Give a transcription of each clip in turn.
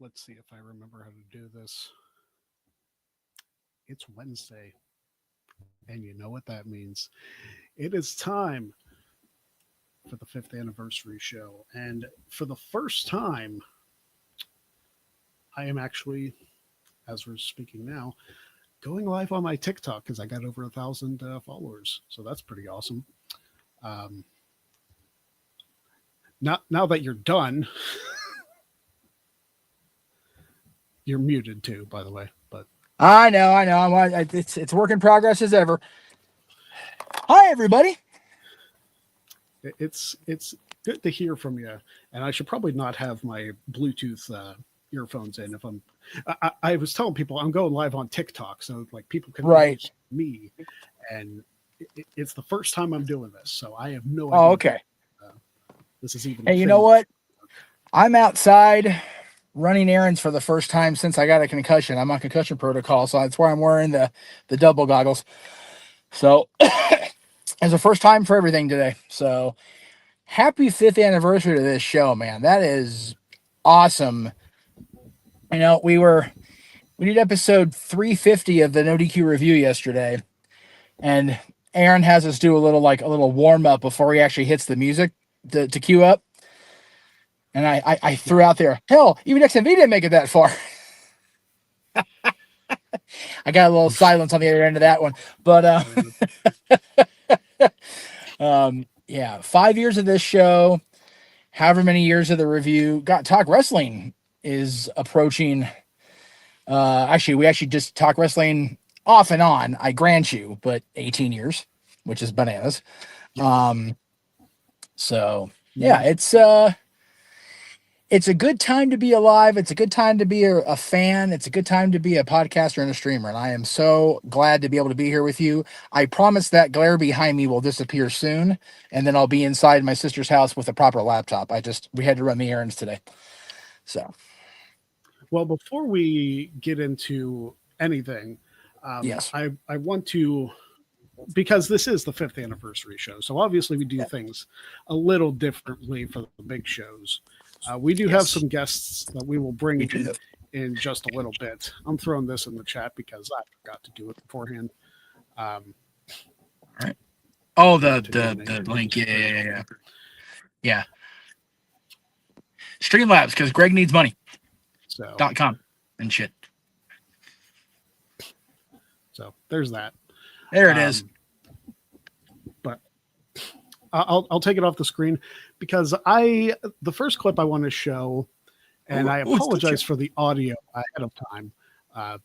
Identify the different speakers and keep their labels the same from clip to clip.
Speaker 1: Let's see if I remember how to do this. It's Wednesday, and you know what that means. It is time for the fifth anniversary show. And for the first time, I am actually, as we're speaking now, going live on my TikTok because I got over 1,000 followers. So that's pretty awesome. Um, now that you're done, you're muted too, by the way. But
Speaker 2: I know. It's work in progress as ever. Hi, everybody.
Speaker 1: it's good to hear from you. And I should probably not have my Bluetooth earphones in if I was telling people I'm going live on TikTok, so like people can
Speaker 2: Right.
Speaker 1: me, and it's the first time I'm doing this, so I have no idea.
Speaker 2: Oh, okay.
Speaker 1: This is even.
Speaker 2: Hey, you know what? I'm outside running errands for the first time since I got a concussion. I'm on concussion protocol, so that's why I'm wearing the double goggles. So it's the first time for everything today. So happy 5th anniversary to this show, man. That is awesome. You know, we did episode 350 of the No DQ review yesterday, and Aaron has us do a little warm up before he actually hits the music to cue up. And I threw out there, hell, even XMV didn't make it that far. I got a little silence on the other end of that one, but yeah, 5 years of this show, however many years of the review. Got Talk Wrestling is approaching. Actually, we just talk wrestling off and on. I grant you, but 18 years, which is bananas. So yeah, it's a good time to be alive. It's a good time to be a fan. It's a good time to be a podcaster and a streamer. And I am so glad to be able to be here with you. I promise that glare behind me will disappear soon. And then I'll be inside my sister's house with a proper laptop. We had to run the errands today. So.
Speaker 1: Well, before we get into anything,
Speaker 2: yes,
Speaker 1: I want to, because this is the 5th anniversary show. So obviously we do things a little differently for the big shows. We do have some guests that we will bring in just a little bit. I'm throwing this in the chat because I forgot to do it beforehand.
Speaker 2: All right. Oh, the link. Yeah. Streamlabs, because Greg needs money.
Speaker 1: So
Speaker 2: .com and shit.
Speaker 1: So there's that.
Speaker 2: There it is.
Speaker 1: But I'll take it off the screen because the first clip I want to show, and I apologize for the audio ahead of time, at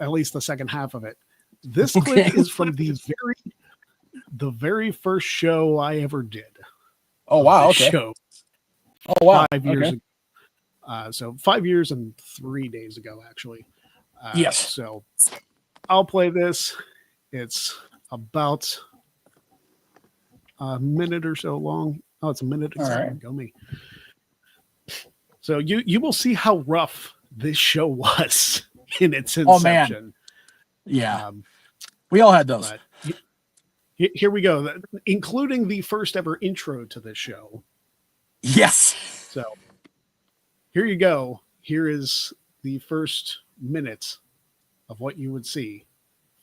Speaker 1: least the second half of it. This clip is from the very first show I ever did.
Speaker 2: Oh wow! Okay.
Speaker 1: Show.
Speaker 2: Oh wow!
Speaker 1: 5 years ago. So 5 years and 3 days ago, actually.
Speaker 2: Yes.
Speaker 1: So I'll play this. It's about a minute or so long. Oh, it's a minute. Exactly. Right. Go me. So you will see how rough this show was in its inception.
Speaker 2: Oh man. Yeah. We all had those.
Speaker 1: Here we go, including the first ever intro to this show.
Speaker 2: Yes.
Speaker 1: So here you go. Here is the first minute of what you would see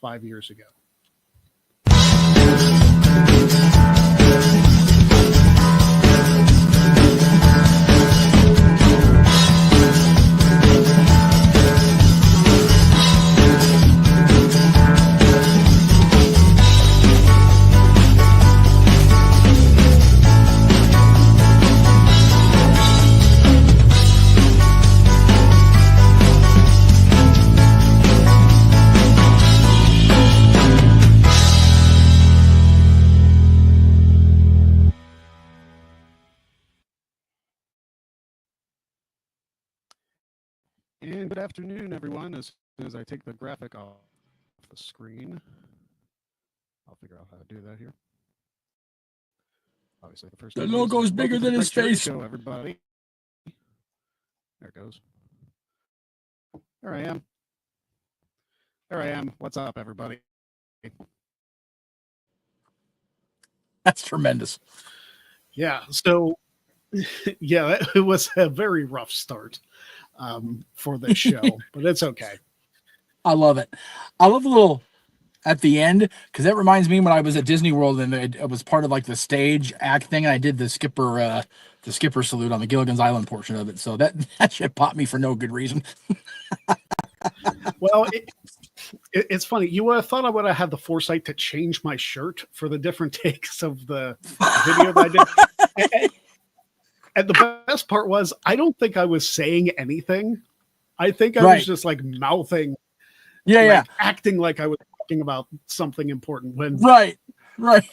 Speaker 1: 5 years ago. And good afternoon, everyone. As soon as I take the graphic off the screen, I'll figure out how to do that here. Obviously, the
Speaker 2: logo is bigger than his face.
Speaker 1: Show, everybody. There it goes. There I am. There I am. What's up, everybody?
Speaker 2: That's tremendous.
Speaker 1: Yeah. So, yeah, it was a very rough start. for this show, but it's okay.
Speaker 2: I love it. I love the little at the end because that reminds me when I was at Disney World and it was part of like the stage act thing, and I did the skipper salute on the Gilligan's Island portion of it. So that shit popped me for no good reason.
Speaker 1: Well, it's funny. You would have thought I would have had the foresight to change my shirt for the different takes of the video that I did. And the best part was, I don't think I was saying anything. I think I was just like mouthing, acting like I was talking about something important. When
Speaker 2: right.
Speaker 1: Of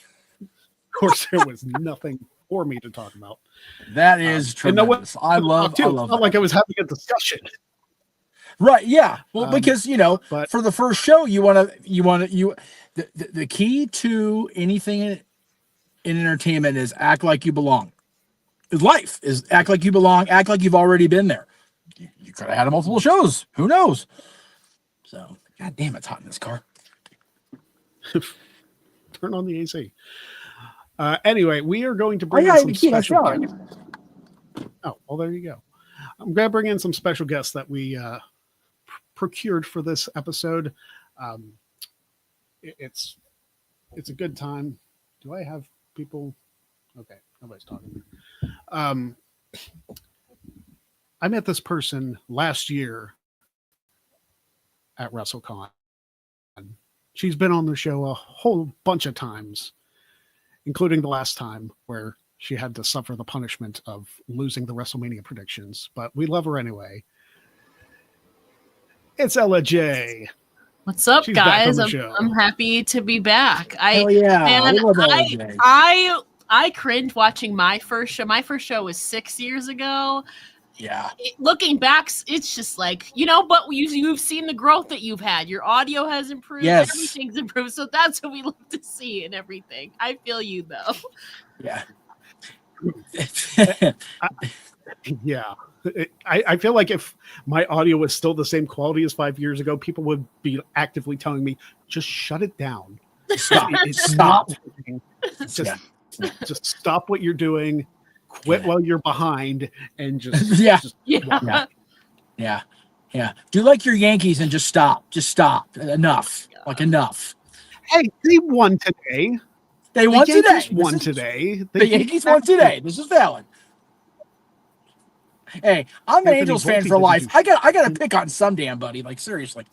Speaker 1: course, there was nothing for me to talk about.
Speaker 2: That is tremendous. I love.
Speaker 1: It's not like I was having a discussion.
Speaker 2: Right. Yeah. Well, because for the first show, the key to anything in entertainment is act like you belong. Life is act like you belong, act like you've already been there. You could have had multiple shows. Who knows? So, God damn, it's hot in this car.
Speaker 1: Turn on the AC. Anyway, we are going to bring in some special guests. Oh, well, there you go. I'm going to bring in some special guests that we procured for this episode. It's a good time. Do I have people? Okay, nobody's talking. I met this person last year at WrestleCon. She's been on the show a whole bunch of times, including the last time where she had to suffer the punishment of losing the WrestleMania predictions. But we love her anyway. It's Ella J.
Speaker 3: What's up, guys? I'm happy to be back.
Speaker 2: Hell yeah.
Speaker 3: I cringed watching my first show. My first show was 6 years ago.
Speaker 2: Yeah.
Speaker 3: Looking back, it's just like, but you've seen the growth that you've had. Your audio has improved.
Speaker 2: Yes.
Speaker 3: Everything's improved. So that's what we love to see and everything. I feel you, though.
Speaker 2: Yeah.
Speaker 1: Yeah. I feel like if my audio was still the same quality as 5 years ago, people would be actively telling me, just shut it down.
Speaker 2: Stop.
Speaker 1: Just stop what you're doing, quit while you're behind, and just
Speaker 2: do like your Yankees and just stop. Enough. Enough.
Speaker 1: Hey, they won today.
Speaker 2: The Yankees
Speaker 1: won today.
Speaker 2: The Yankees won today. This is valid. Hey, I'm an Angels fan for life. I got to pick on some damn buddy. Like, seriously.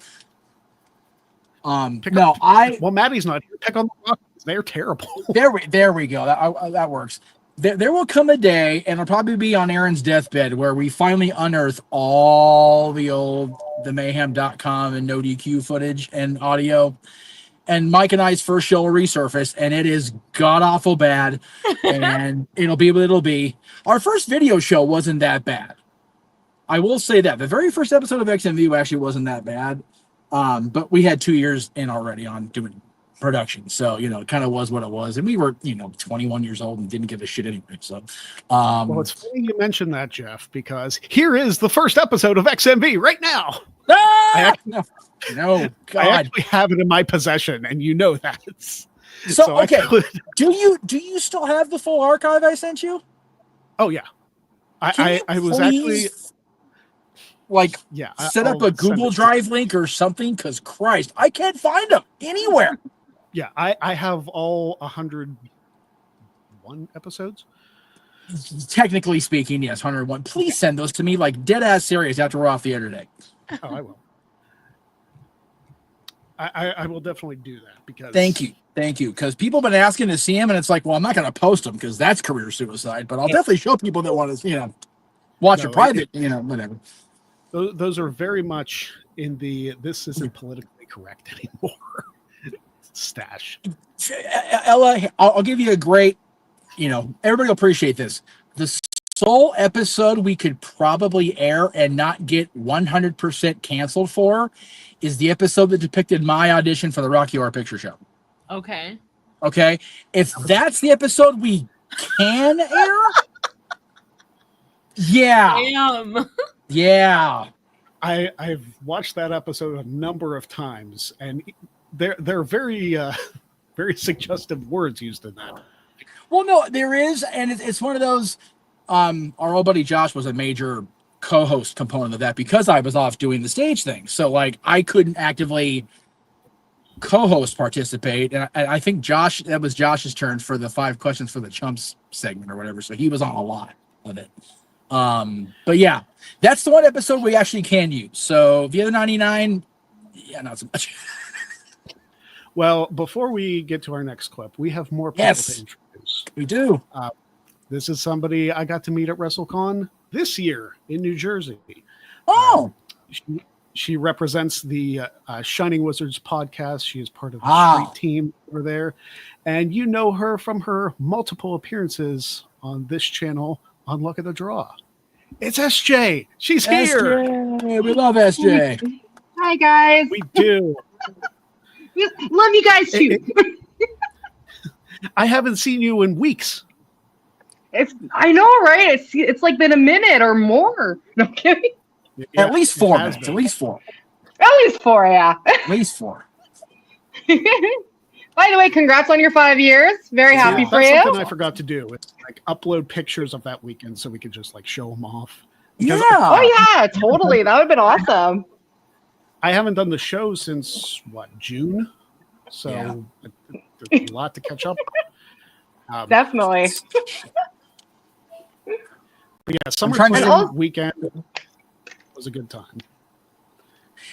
Speaker 2: Maddie's
Speaker 1: not here. Pick on the Rockies. They're terrible.
Speaker 2: There we go. That works. There will come a day, and it'll probably be on Aaron's deathbed, where we finally unearth all the old themayhem.com and no DQ footage and audio. And Mike and I's first show will resurface, and it is god awful bad. And it'll be what it'll be. Our first video show wasn't that bad. I will say that the very first episode of XMV actually wasn't that bad. But we had 2 years in already on doing production, so it kind of was what it was, and we were 21 years old and didn't give a shit anyway. So
Speaker 1: well, it's funny you mentioned that, Jeff, because here is the first episode of XMV right now.
Speaker 2: No, God.
Speaker 1: I actually have it in my possession, and you know that.
Speaker 2: So okay, do you still have the full archive I sent you?
Speaker 1: Oh yeah, I was actually
Speaker 2: set up a Google Drive link or something, because Christ, I can't find them anywhere.
Speaker 1: Yeah, I have all 101 episodes.
Speaker 2: Technically speaking, yes, 101. Please send those to me, like dead ass serious, after we're off the air today.
Speaker 1: Oh, I will. I will definitely do that, because
Speaker 2: thank you, because people have been asking to see them, and it's like, well, I'm not going to post them because that's career suicide, but I'll definitely show people that want to watch a private, whatever.
Speaker 1: Those are very much in the this isn't politically correct anymore stash.
Speaker 2: Ella, I'll give you a great, everybody will appreciate this. The sole episode we could probably air and not get 100% canceled for is the episode that depicted my audition for the Rocky Horror Picture Show.
Speaker 3: Okay.
Speaker 2: If that's the episode we can air,
Speaker 3: Damn.
Speaker 2: Yeah.
Speaker 1: I've watched that episode a number of times, and they're very very suggestive words used in that.
Speaker 2: Well, no, there is, and it's one of those. Our old buddy Josh was a major co-host component of that because I was off doing the stage thing. So like I couldn't actively co-host participate. And I think that was Josh's turn for the 5 questions for the chumps segment or whatever. So he was on a lot of it. But yeah, that's the one episode we actually can use. So the other 99, yeah, not so much.
Speaker 1: Well, before we get to our next clip, we have more people to introduce.
Speaker 2: We do.
Speaker 1: This is somebody I got to meet at WrestleCon this year in New Jersey.
Speaker 2: Oh,
Speaker 1: she represents the Shining Wizards podcast. She is part of the street team over there. And you know her from her multiple appearances on this channel on Luck of the Draw. It's SJ. She's here.
Speaker 2: SJ. We love SJ.
Speaker 4: Hi, guys.
Speaker 1: We do.
Speaker 4: Love you guys, too.
Speaker 1: I haven't seen you in weeks.
Speaker 4: I know, right? It's like been a minute or more. No kidding.
Speaker 1: Yeah,
Speaker 2: at least 4 minutes. At least 4.
Speaker 4: At least 4, yeah.
Speaker 2: At least 4.
Speaker 4: By the way, congrats on your 5 years. Very happy for
Speaker 1: that's
Speaker 4: you.
Speaker 1: Something I forgot to do. It's like upload pictures of that weekend so we could just like show them off.
Speaker 2: Yeah.
Speaker 4: Oh yeah, totally. That would have been awesome.
Speaker 1: I haven't done the show since June, so there's a lot to catch up on.
Speaker 4: Definitely.
Speaker 1: But yeah, SummerSlam weekend was a good time.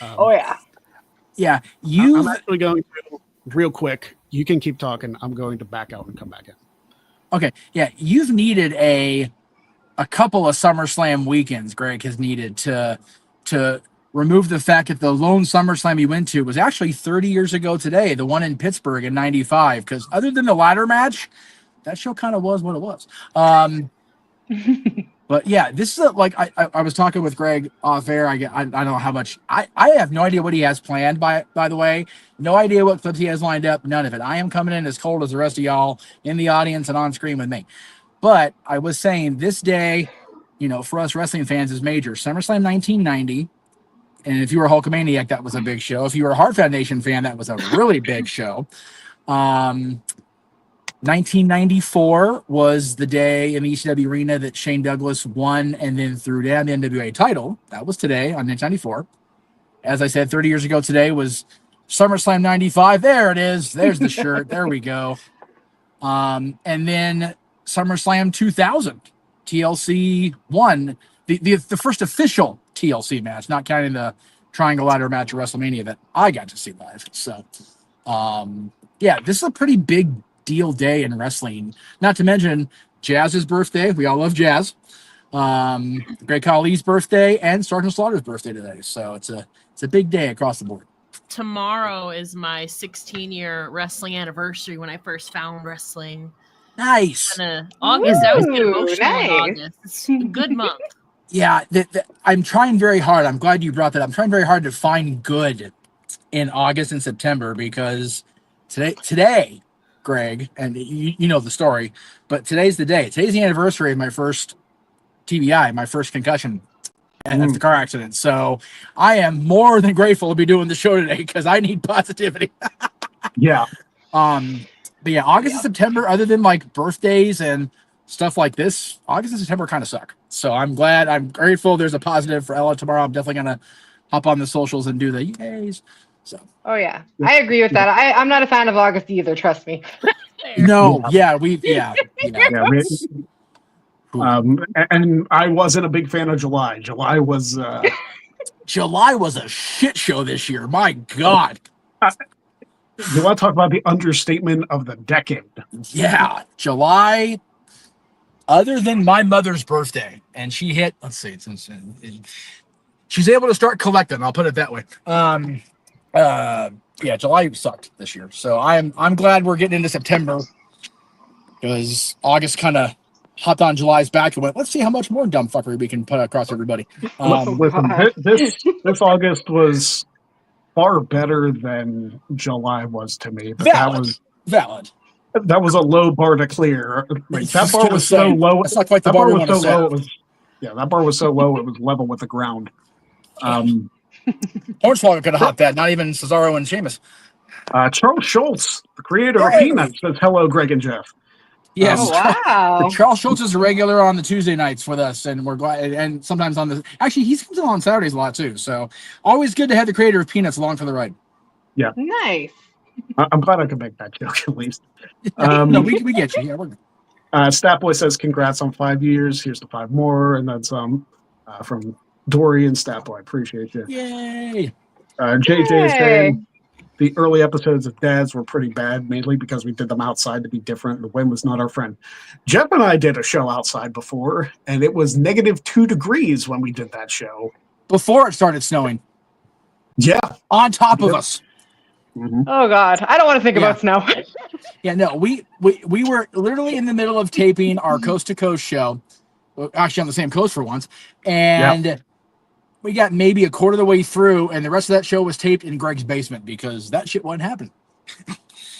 Speaker 4: Oh yeah.
Speaker 2: Yeah,
Speaker 1: I'm actually going to real quick. You can keep talking. I'm going to back out and come back in.
Speaker 2: Okay. Yeah, you've needed a couple of SummerSlam weekends. Greg has needed to remove the fact that the lone SummerSlam he went to was actually 30 years ago today, the one in Pittsburgh in '95. Because other than the ladder match, that show kind of was what it was. But yeah, this is I was talking with Greg off air. I don't know how much I have no idea what he has planned by the way. No idea what clips he has lined up. None of it. I am coming in as cold as the rest of y'all in the audience and on screen with me. But I was saying this day, for us wrestling fans is major. SummerSlam 1990. And if you were a Hulkamaniac, that was a big show. If you were a Heart Foundation fan, that was a really big show. 1994 was the day in the ECW arena that Shane Douglas won and then threw down the NWA title. That was today on 1994. As I said, 30 years ago today was SummerSlam 95. There it is. There's the shirt. There we go. And then SummerSlam 2000. TLC won the first official TLC match, not counting the triangle ladder match at WrestleMania that I got to see live. So, yeah, this is a pretty big deal day in wrestling. Not to mention Jazz's birthday. We all love Jazz. Great Khali's birthday and Sergeant Slaughter's birthday today. So it's a big day across the board.
Speaker 3: Tomorrow is my 16-year wrestling anniversary when I first found wrestling.
Speaker 2: Nice.
Speaker 3: August. I was getting emotional
Speaker 4: nice.
Speaker 3: in August. It's a good month.
Speaker 2: Yeah, I'm trying very hard. I'm glad you brought that up. I'm trying very hard to find good in August and September because today, Greg, and you know the story, but today's the day. Today's the anniversary of my first TBI, my first concussion, and that's the car accident. So I am more than grateful to be doing the show today because I need positivity.
Speaker 5: Yeah.
Speaker 2: But yeah, August and September, other than like birthdays and stuff like this, August and September kind of suck. So I'm grateful there's a positive for Ella tomorrow. I'm definitely going to hop on the socials and do the yays. So.
Speaker 4: Oh yeah, I agree with that. I'm not a fan of August either. Trust me.
Speaker 2: No, yeah.
Speaker 5: And I wasn't a big fan of July. July was a
Speaker 2: shit show this year. My God.
Speaker 5: You want to talk about the understatement of the decade?
Speaker 2: Yeah, July. Other than my mother's birthday, and she hit. Let's see, she's able to start collecting. I'll put it that way. Yeah, July sucked this year, so I'm glad we're getting into September because August kind of hopped on July's back and went, let's see how much more dumb fuckery we can put across everybody.
Speaker 5: Listen, this August was far better than July was to me, but
Speaker 2: valid.
Speaker 5: That was a low bar to clear. Like, that bar was so low.
Speaker 2: That's not quite the bar we want to set.
Speaker 5: That bar was so low it was level with the ground.
Speaker 2: Hornswoggle could have hopped that. Not even Cesaro and Sheamus.
Speaker 5: Charles Schultz, the creator of Peanuts, says hello, Greg and Jeff.
Speaker 2: Yes.
Speaker 4: Oh, wow.
Speaker 2: Charles Schultz is a regular on the Tuesday nights with us, and we're glad. And sometimes on the actually he comes on Saturdays a lot too. So always good to have the creator of Peanuts along for the ride.
Speaker 4: Nice.
Speaker 5: I'm glad I could make that joke at least.
Speaker 2: No, we get you. Yeah, we're good.
Speaker 5: Statboy says, congrats on 5 years. Here's the 5 more. And that's from Dory and Statboy. Appreciate you.
Speaker 2: Yay!
Speaker 5: JJ is
Speaker 4: Yay.
Speaker 5: saying the early episodes of Dads were pretty bad, mainly because we did them outside to be different. The wind was not our friend. Jeff and I did a show outside before, and it was -2 degrees when we did that show.
Speaker 2: Before it started snowing.
Speaker 5: Yeah.
Speaker 2: On top of us.
Speaker 5: Mm-hmm.
Speaker 4: Oh God, I don't want to think about snow.
Speaker 2: Yeah, no, we were literally in the middle of taping our coast to coast show, actually on the same coast for once, and we got maybe a quarter of the way through, and the rest of that show was taped in Greg's basement because that shit wasn't happening.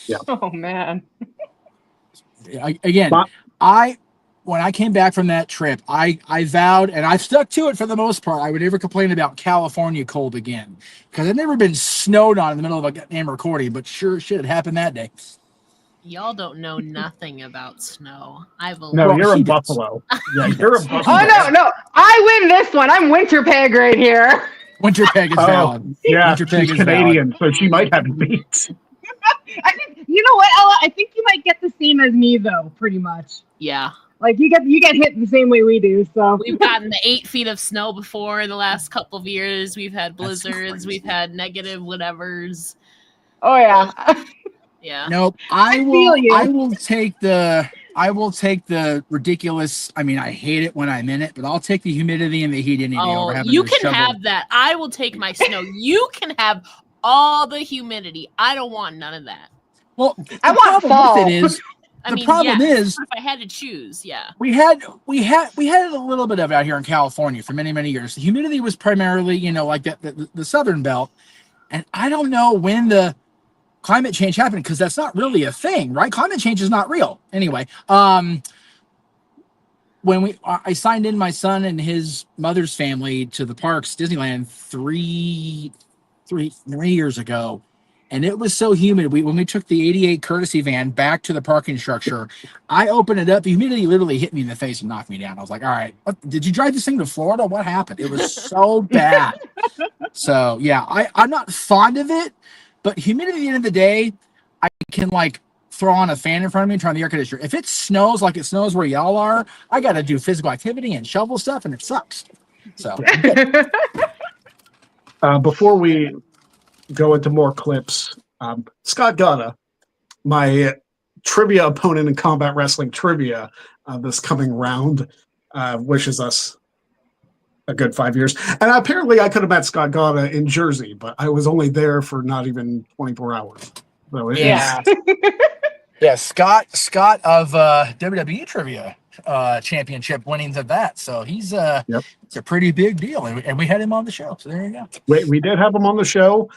Speaker 5: Yeah.
Speaker 4: Oh man.
Speaker 2: When I came back from that trip, I vowed, and I've stuck to it for the most part, I would never complain about California cold again. Because I've never been snowed on in the middle of a goddamn recording, but sure shit, it happened that day.
Speaker 3: Y'all don't know nothing about snow. I've
Speaker 5: No, you're
Speaker 2: he
Speaker 5: in
Speaker 2: does.
Speaker 5: Buffalo. Yeah, you're in Buffalo.
Speaker 4: Oh no, I win this one. I'm winter peg right here.
Speaker 2: Winter peg is valid.
Speaker 5: Yeah,
Speaker 2: Winter peg
Speaker 5: she's
Speaker 2: is
Speaker 5: Canadian, so she might have beat.
Speaker 4: I think you know what, Ella? I think you might get the same as me though, pretty much.
Speaker 3: Yeah.
Speaker 4: Like you get hit the same way we do. So
Speaker 3: We've gotten the 8 feet of snow before in the last couple of years. We've had blizzards. We've had negative whatevers.
Speaker 4: oh yeah.
Speaker 3: Yeah.
Speaker 2: Nope.
Speaker 4: I feel you.
Speaker 2: I will take the ridiculous. I mean, I hate it when I'm in it, but I'll take the humidity and the heat any day over
Speaker 3: Oh,
Speaker 2: having
Speaker 3: you
Speaker 2: to
Speaker 3: can
Speaker 2: shovel.
Speaker 3: have that. I will take my snow. You can have all the humidity. I don't want none of that.
Speaker 2: Well,
Speaker 4: I
Speaker 2: the
Speaker 4: want
Speaker 2: problem
Speaker 4: fall.
Speaker 2: with it is
Speaker 3: I
Speaker 2: the
Speaker 3: mean,
Speaker 2: problem
Speaker 3: yes,
Speaker 2: is
Speaker 3: if I had to choose, yeah.
Speaker 2: we had a little bit of it out here in California for many years. The humidity was primarily, like the southern belt, and I don't know when the climate change happened because that's not really a thing, right? Climate change is not real. Anyway, when I signed in my son and his mother's family to the parks, Disneyland, three years ago, and it was so humid. When we took the 88 courtesy van back to the parking structure, I opened it up. The humidity literally hit me in the face and knocked me down. I was like, all right, did you drive this thing to Florida? What happened? It was so bad. So yeah, I'm not fond of it, but humidity at the end of the day, I can throw on a fan in front of me and turn on the air conditioner. If it snows like it snows where y'all are, I got to do physical activity and shovel stuff, and it sucks. So
Speaker 5: Before we go into more clips, Scott Gutta, my trivia opponent in Combat Wrestling Trivia this coming round, wishes us a good 5 years. And apparently I could have met Scott Gutta in Jersey, but I was only there for not even 24 hours. So
Speaker 2: yeah. Yeah, Scott of WWE Trivia Championship winnings at that. So he's it's a pretty big deal, and we had him on the show. So there you go.
Speaker 5: We did have him on the show.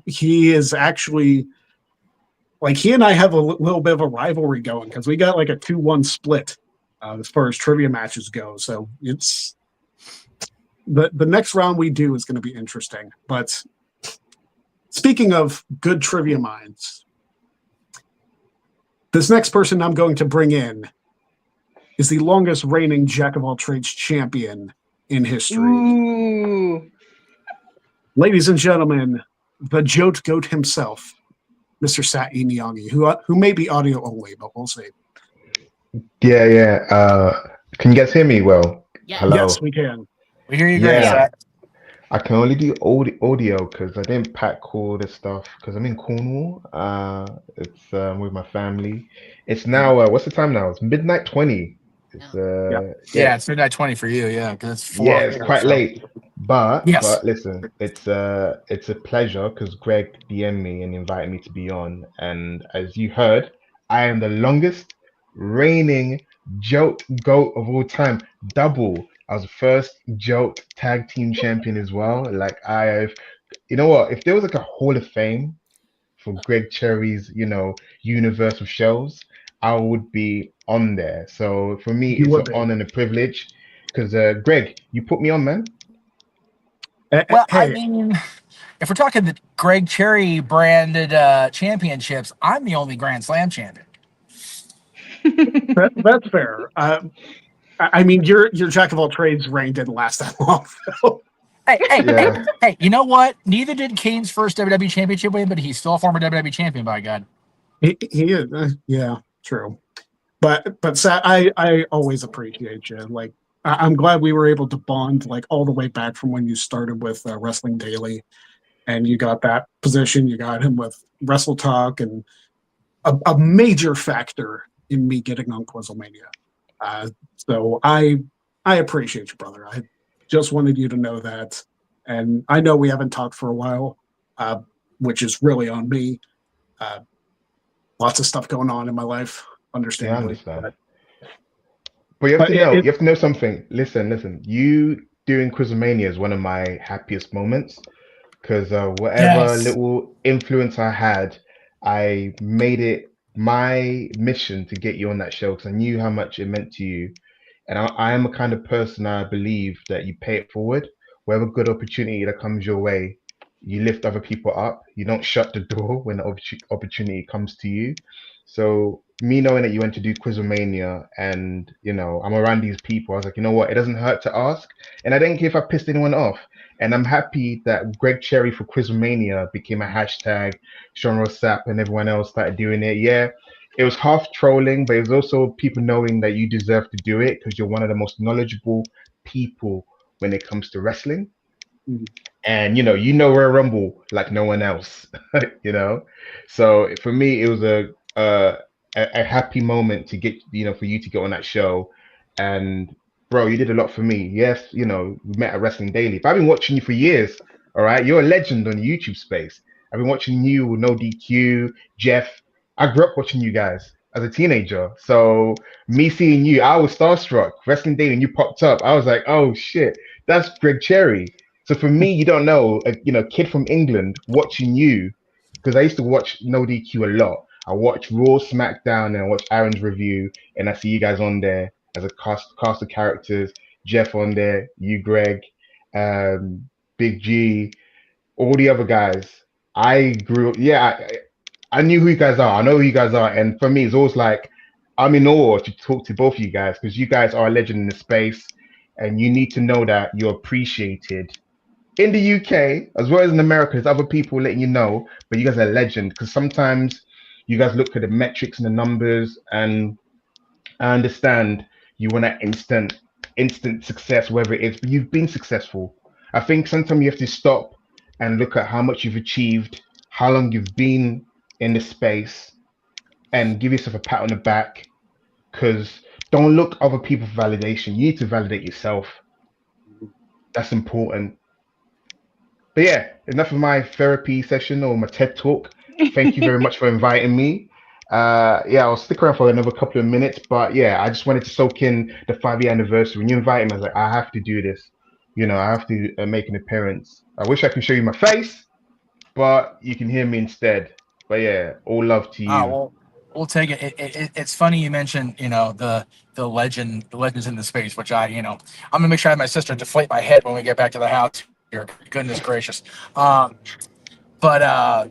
Speaker 5: He is actually he and I have a little bit of a rivalry going because we got a 2-1 split as far as trivia matches go. So it's the next round we do is going to be interesting. But speaking of good trivia minds, this next person I'm going to bring in is the longest reigning Jack of all trades champion in history.
Speaker 4: Ooh.
Speaker 5: Ladies and gentlemen, the Jote Goat himself, Mr. Sati Miyagi, who may be audio only, but we'll see.
Speaker 6: Yeah. Can you guys hear me well?
Speaker 3: Yeah.
Speaker 6: Hello.
Speaker 5: Yes, we can.
Speaker 2: We hear you great.
Speaker 6: Yeah.
Speaker 2: Zach.
Speaker 6: I can only do audio because I didn't pack all this stuff because I'm in Cornwall. It's with my family. It's now what's the time now? It's midnight 20. It's
Speaker 2: Yeah, it's midnight 20 for you. Yeah, because it's 4.
Speaker 6: yeah, it's quite late. But
Speaker 2: Yes.
Speaker 6: but listen, it's a pleasure because Greg DM'd me and invited me to be on. And as you heard, I am the longest reigning Joke Goat of all time. Double. I was the first Joke tag team champion as well. You know what? If there was a Hall of Fame for Greg Cherry's, universe of shows, I would be on there. So for me,
Speaker 5: You
Speaker 6: it's
Speaker 5: would
Speaker 6: an
Speaker 5: be.
Speaker 6: honor and a privilege because Greg, you put me on, man.
Speaker 2: Well, I
Speaker 5: Hey,
Speaker 2: mean, if we're talking the Greg Cherry branded championships, I'm the only Grand Slam champion.
Speaker 5: That's fair. I mean, your jack of all trades reign didn't last that long. So.
Speaker 2: Hey, you know what? Neither did Kane's first WWE Championship win, but he's still a former WWE champion, by God.
Speaker 5: He is, yeah, true. But I always appreciate you. Like, I'm glad we were able to bond, like, all the way back from when you started with Wrestling Daily, and you got that position. You got him with Wrestle Talk, and a major factor in me getting on Quizlemania. So I appreciate you, brother. I just wanted you to know that. And I know we haven't talked for a while, which is really on me. Lots of stuff going on in my life,
Speaker 6: Yeah, I
Speaker 5: understandably.
Speaker 6: understand. But you have to know, you have to know something. Listen. You doing Quizmania is one of my happiest moments because whatever
Speaker 2: Yes.
Speaker 6: little influence I had, I made it my mission to get you on that show because I knew how much it meant to you. And I am a kind of person I believe that you pay it forward. Whatever good opportunity that comes your way, you lift other people up. You don't shut the door when the opportunity comes to you. So me knowing that you went to do Quizomania and I'm around these people, I was like, you know what, it doesn't hurt to ask. And I didn't care if I pissed anyone off. And I'm happy that Greg Cherry for Quizomania became a hashtag. Sean Rossap and everyone else started doing it. Yeah, it was half trolling, but it was also people knowing that you deserve to do it because you're one of the most knowledgeable people when it comes to wrestling.
Speaker 5: Mhm.
Speaker 6: And Royal Rumble like no one else, So for me, it was a happy moment to get for you to get on that show, and bro, you did a lot for me. Yes, we met at Wrestling Daily, but I've been watching you for years. All right, you're a legend on the YouTube space. I've been watching you with No DQ, Jeff. I grew up watching you guys as a teenager, so me seeing you, I was starstruck. Wrestling Daily, and you popped up. I was like, oh shit, that's Greg Cherry. So for me, you don't know, a kid from England watching you, because I used to watch No DQ a lot. I watch Raw, SmackDown, and I watch Aaron's review, and I see you guys on there as a cast of characters. Jeff on there, you, Greg, Big G, all the other guys. I grew up, yeah, I knew who you guys are. I know who you guys are, and for me, it's always like I'm in awe to talk to both of you guys because you guys are a legend in the space, and you need to know that you're appreciated in the UK as well as in America. There's other people letting you know, but you guys are a legend because sometimes you guys look at the metrics and the numbers, and I understand you want that instant success, whether it is, but you've been successful. I think sometimes you have to stop and look at how much you've achieved, how long you've been in the space, and give yourself a pat on the back. Because don't look other people for validation. You need to validate yourself. That's important. But yeah, enough of my therapy session or my TED talk. Thank you very much for inviting me. Yeah, I'll stick around for another couple of minutes, but yeah, I just wanted to soak in the 5-year anniversary. When you invited me, I was like, I have to do this. I have to make an appearance. I wish I could show you my face, but you can hear me instead. But yeah, all love to
Speaker 2: Ah,
Speaker 6: you.
Speaker 2: well, we'll take it. It's funny you mentioned, the legends in the space, which I'm gonna make sure I have my sister deflate my head when we get back to the house. Here, goodness gracious. But I'm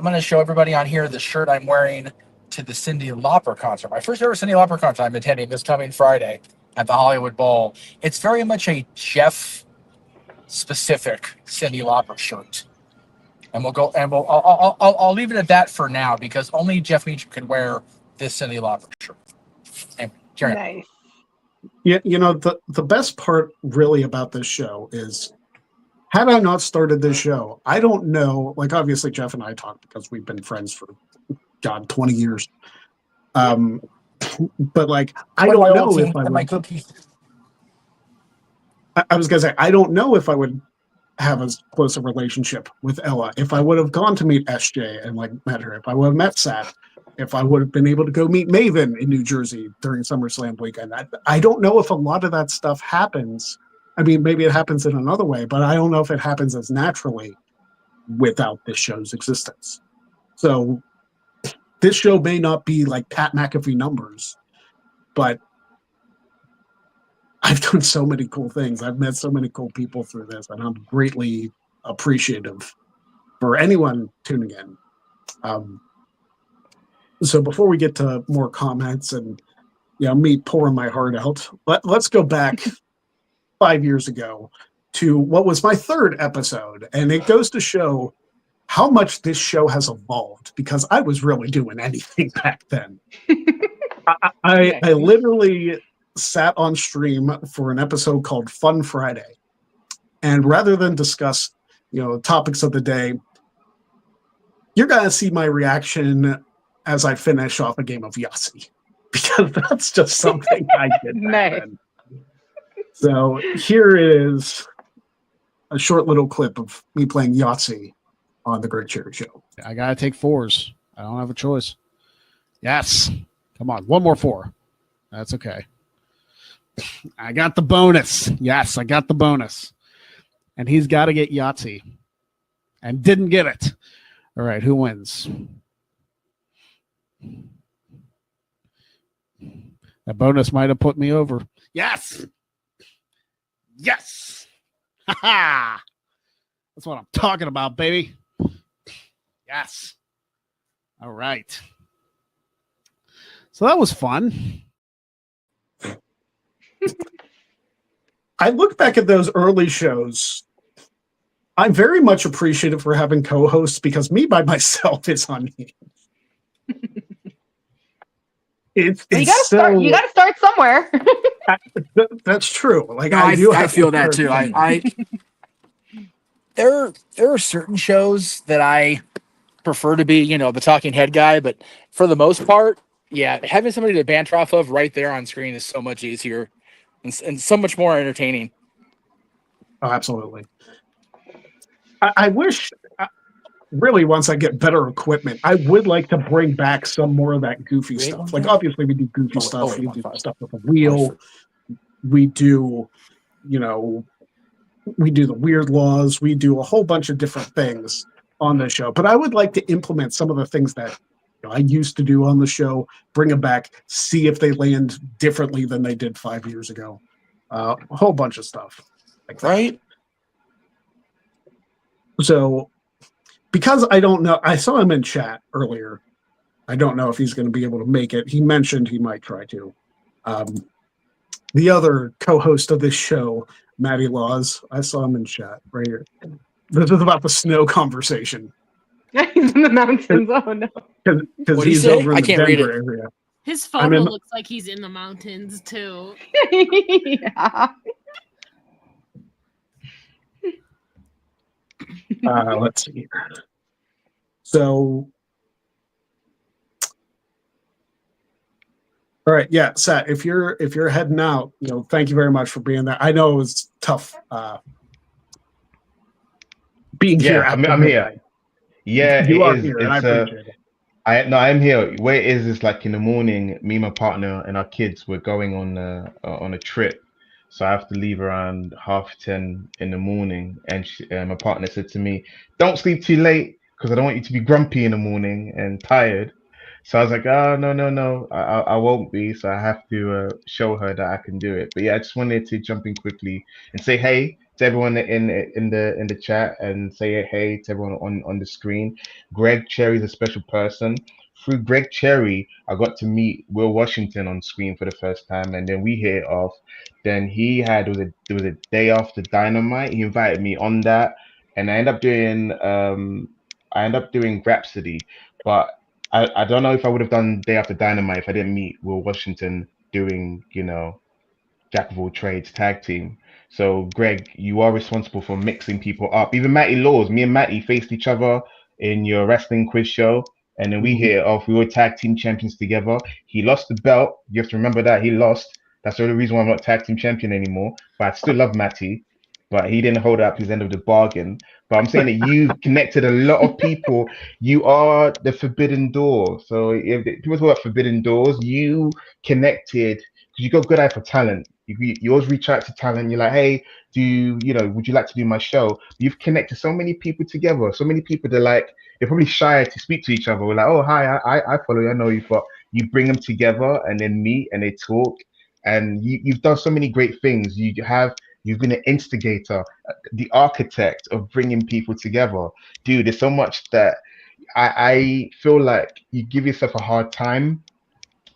Speaker 2: gonna show everybody on here the shirt I'm wearing to the Cyndi Lauper concert. My first ever Cyndi Lauper concert I'm attending this coming Friday at the Hollywood Bowl. It's very much a Jeff specific Cyndi Lauper shirt. And I'll leave it at that for now because only Jeff Meacham can wear this Cyndi Lauper shirt. And
Speaker 4: Nice.
Speaker 5: Yeah, the best part really about this show is, had I not started this show, I don't know. Like, obviously, Jeff and I talk because we've been friends for 20 years. But like, I
Speaker 2: one of my
Speaker 5: don't
Speaker 2: old
Speaker 5: know if
Speaker 2: team
Speaker 5: I
Speaker 2: and my
Speaker 5: would.
Speaker 2: cookies.
Speaker 5: I was gonna say I don't know if I would have as close a relationship with Ella if I would have gone to meet SJ and like met her. If I would have met Sat. If I would have been able to go meet Maven in New Jersey during SummerSlam weekend. I don't know if a lot of that stuff happens. I mean, maybe it happens in another way, but I don't know if it happens as naturally without this show's existence. So this show may not be like Pat McAfee numbers, but I've done so many cool things. I've met so many cool people through this, and I'm greatly appreciative for anyone tuning in. So before we get to more comments and me pouring my heart out, let's go back 5 years ago to what was my third episode, and it goes to show how much this show has evolved because I was really doing anything back then. I literally sat on stream for an episode called Fun Friday, and rather than discuss topics of the day, you're gonna see my reaction as I finish off a game of Yahtzee because that's just something I did back then. So here is a short little clip of me playing Yahtzee on the Greg Cherry Show.
Speaker 1: I gotta take 4s. I don't have a choice. Yes. Come on, one more 4. That's okay. I got the bonus. Yes, I got the bonus. And he's got to get Yahtzee. And didn't get it. All right, who wins? That bonus might have put me over. Yes. Yes. Ha ha. That's what I'm talking about, baby. Yes. All right. So that was fun.
Speaker 5: I look back at those early shows. I'm very much appreciative for having co-hosts because me by myself is unhinged.
Speaker 4: You gotta start somewhere.
Speaker 5: That's true. Like
Speaker 2: No, I feel that too. There are certain shows that I prefer to be, the talking head guy, but for the most part, yeah, having somebody to banter off of right there on screen is so much easier and so much more entertaining.
Speaker 5: Oh, absolutely. I wish, really, once I get better equipment, I would like to bring back some more of that goofy stuff. Like, obviously, we do goofy stuff. We do stuff with a wheel. We do, we do the weird laws. We do a whole bunch of different things on the show. But I would like to implement some of the things that I used to do on the show, bring them back, see if they land differently than they did 5 years ago. A whole bunch of stuff like that.
Speaker 2: Right?
Speaker 5: So, because I don't know, I saw him in chat earlier. I don't know if he's going to be able to make it. He mentioned he might try to. The other co-host of this show, Matty Laws, I saw him in chat right here. This is about the snow conversation.
Speaker 4: He's in the mountains. Oh no!
Speaker 5: Because he's over in the Denver area.
Speaker 3: His photo looks like he's in the mountains too.
Speaker 4: Yeah.
Speaker 5: Let's see. So, all right, yeah, Sat. If you're heading out, thank you very much for being there. I know it was tough being here.
Speaker 6: I'm here. Yeah,
Speaker 5: you are
Speaker 6: is.
Speaker 5: here, and I appreciate it.
Speaker 6: I'm here. Where it is like in the morning, me, my partner, and our kids were going on a trip. So I have to leave around 10:30 in the morning. And my partner said to me, "Don't sleep too late because I don't want you to be grumpy in the morning and tired." So I was like, "Oh, no, I won't be." So I have to show her that I can do it. But yeah, I just wanted to jump in quickly and say hey to everyone in the chat and say hey to everyone on the screen. Greg Cherry is a special person. Through Greg Cherry, I got to meet Will Washington on screen for the first time, and then we hit it off. Then there was a day after Dynamite. He invited me on that, and I ended up doing Rhapsody, but I don't know if I would have done Day After Dynamite if I didn't meet Will Washington doing Jack of all trades tag team. So Greg, you are responsible for mixing people up. Even Matty Laws, me and Matty faced each other in your wrestling quiz show. And then we hit it off. We were tag team champions together. He lost the belt. You have to remember that he lost. That's the only reason why I'm not tag team champion anymore. But I still love Matty. But he didn't hold up his end of the bargain. But I'm saying that you've connected a lot of people. You are the forbidden door. So if people talk about forbidden doors, you connected because you got good eye for talent. You always reach out to talent. You're like, hey, would you like to do my show? You've connected so many people together. So many people they're probably shy to speak to each other. We're like, oh, hi, I follow you, I know you, but you bring them together and then meet and they talk. And you've done so many great things. You've been an instigator, the architect of bringing people together. Dude, there's so much that I feel like you give yourself a hard time,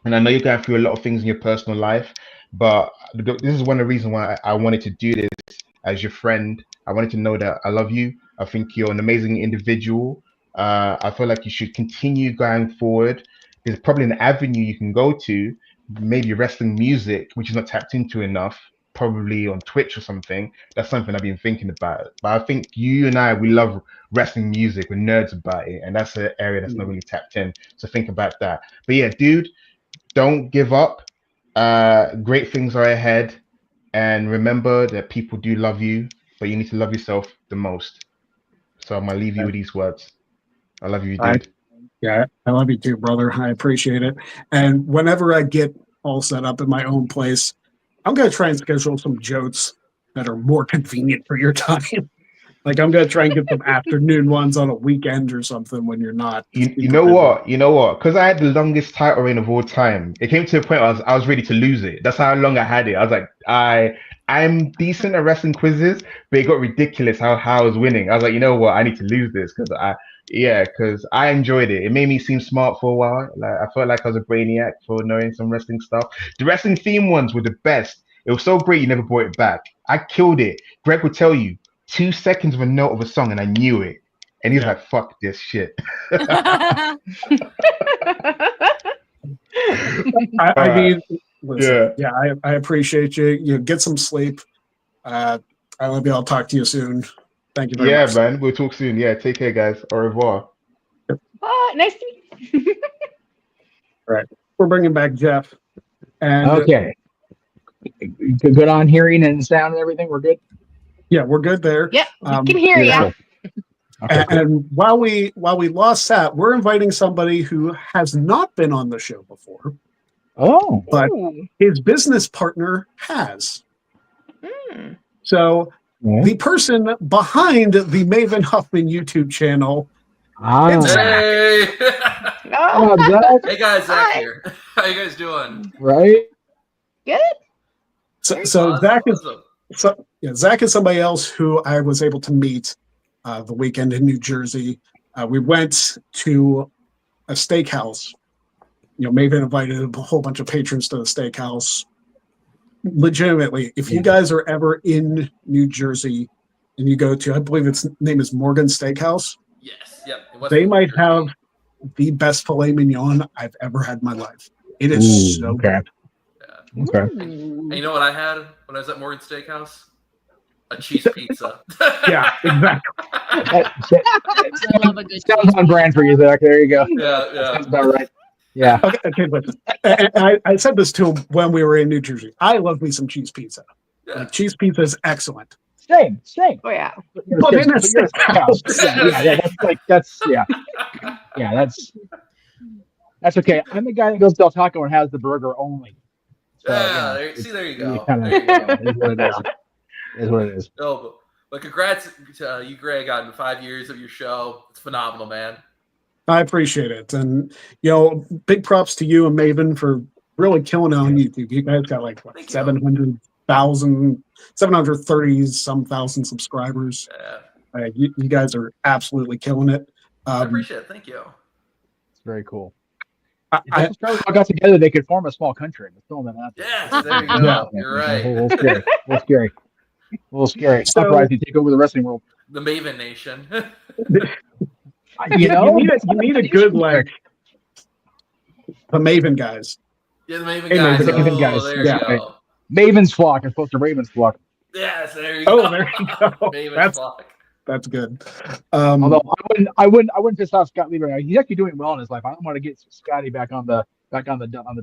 Speaker 6: and I know you're going through a lot of things in your personal life, but this is one of the reasons why I wanted to do this as your friend. I wanted to know that I love you. I think you're an amazing individual. I feel like you should continue going forward. There's probably an avenue you can go to, maybe wrestling music, which is not tapped into enough, probably on Twitch or something. That's something I've been thinking about. But I think you and we love wrestling music. We're nerds about it, and that's an area that's not really tapped in. So think about that. But yeah, dude, don't give up. Great things are ahead. And remember that people do love you, but you need to love yourself the most. So I'm gonna leave you with these words. I love you,
Speaker 5: I,
Speaker 6: dude.
Speaker 5: yeah, I love you too, brother. I appreciate it. And whenever I get all set up in my own place, I'm gonna try and schedule some jokes that are more convenient for your time. Like I'm gonna try and get some afternoon ones on a weekend or something when you're not
Speaker 6: You
Speaker 5: super
Speaker 6: know
Speaker 5: busy.
Speaker 6: what? You know what? Because I had the longest title reign of all time. It came to a point where I was ready to lose it. That's how long I had it. I was like, I'm decent at wrestling quizzes, but it got ridiculous how I was winning. I was like, you know what? I need to lose this because I enjoyed it. It made me seem smart for a while. Like I felt like I was a brainiac for knowing some wrestling stuff. The wrestling theme ones were the best. It was so great you never brought it back. I killed it. Greg would tell you 2 seconds of a note of a song and I knew it. And he's like, fuck this shit.
Speaker 5: I mean, listen, I appreciate you. You get some sleep. I love you. I'll talk to you soon. Thank you very much.
Speaker 6: Yeah, man. We'll talk soon. Yeah, take care, guys. Au revoir.
Speaker 4: Nice to meet you.
Speaker 5: All right. We're bringing back Jeff. And
Speaker 2: Okay. Good on hearing and sound and everything. We're good.
Speaker 5: Yeah, we're good there.
Speaker 4: Yeah, we can hear you.
Speaker 2: Okay, cool.
Speaker 5: And while we lost that, we're inviting somebody who has not been on the show before.
Speaker 2: Oh,
Speaker 5: but his business partner has. So the person behind the Maven Huffman YouTube channel.
Speaker 7: Hey! Hey guys, Zach
Speaker 4: Hi.
Speaker 7: here. How you guys doing?
Speaker 2: Right?
Speaker 4: Good.
Speaker 5: So
Speaker 7: Awesome,
Speaker 5: Zach is
Speaker 7: awesome.
Speaker 5: Zach is somebody else who I was able to meet the weekend in New Jersey. We went to a steakhouse. You know, Maven invited a whole bunch of patrons to the steakhouse. Legitimately, if you guys are ever in New Jersey and you go to, I believe its name is Morgan Steakhouse.
Speaker 7: Yes, yep.
Speaker 5: They might have the best filet mignon I've ever had in my life. It is so good.
Speaker 7: Yeah.
Speaker 2: Okay.
Speaker 7: And you know what I had when I was at Morgan Steakhouse? A cheese pizza.
Speaker 5: Yeah, exactly.
Speaker 3: I love a good
Speaker 2: Sounds on brand for you, Zach. There you go.
Speaker 7: Yeah, yeah.
Speaker 2: Sounds about right. Yeah.
Speaker 5: Okay, listen. And I said this to him when we were in New Jersey. I love me some cheese pizza.
Speaker 7: Yeah.
Speaker 5: Like, cheese pizza is excellent.
Speaker 2: Same.
Speaker 4: Oh yeah.
Speaker 5: But in a steakhouse.
Speaker 2: That's okay. I'm the guy that goes to Del Taco and has the burger only. So,
Speaker 7: Yeah,
Speaker 2: you know,
Speaker 7: there you go.
Speaker 2: kinda-
Speaker 7: There you go.
Speaker 2: It is what it is. It is what it is.
Speaker 7: No, but congrats to you, Greg, on 5 years of your show. It's phenomenal, man.
Speaker 5: I appreciate it. And, you know, big props to you and Maven for really killing it on YouTube. You guys got like, what,
Speaker 7: Thank you.
Speaker 5: 730 some thousand subscribers.
Speaker 7: Yeah.
Speaker 5: You guys are absolutely killing it.
Speaker 7: I appreciate it. Thank you.
Speaker 2: It's very cool.
Speaker 5: I
Speaker 2: If all got together, they could form a small country. Let's throw that out there.
Speaker 7: Yes, there you go.
Speaker 2: Yeah.
Speaker 7: You're
Speaker 2: A
Speaker 7: right.
Speaker 2: little scary. A little scary.
Speaker 5: So-
Speaker 2: Uprising, take over the wrestling world.
Speaker 7: The Maven Nation.
Speaker 2: You know,
Speaker 5: you need a good, like, the Maven guys.
Speaker 7: Yeah, the Maven
Speaker 5: Hey,
Speaker 7: guys.
Speaker 2: Maven- Maven
Speaker 7: Oh,
Speaker 2: guys.
Speaker 7: there
Speaker 2: Yeah,
Speaker 7: you
Speaker 2: right.
Speaker 7: go.
Speaker 2: Maven's flock as opposed to Raven's flock.
Speaker 7: Yes, there you go.
Speaker 5: Oh, there you go.
Speaker 7: Maven's flock.
Speaker 5: That's good.
Speaker 2: Although I wouldn't piss off Scott Lee right now. He's actually doing well in his life. I don't want to get Scotty back on the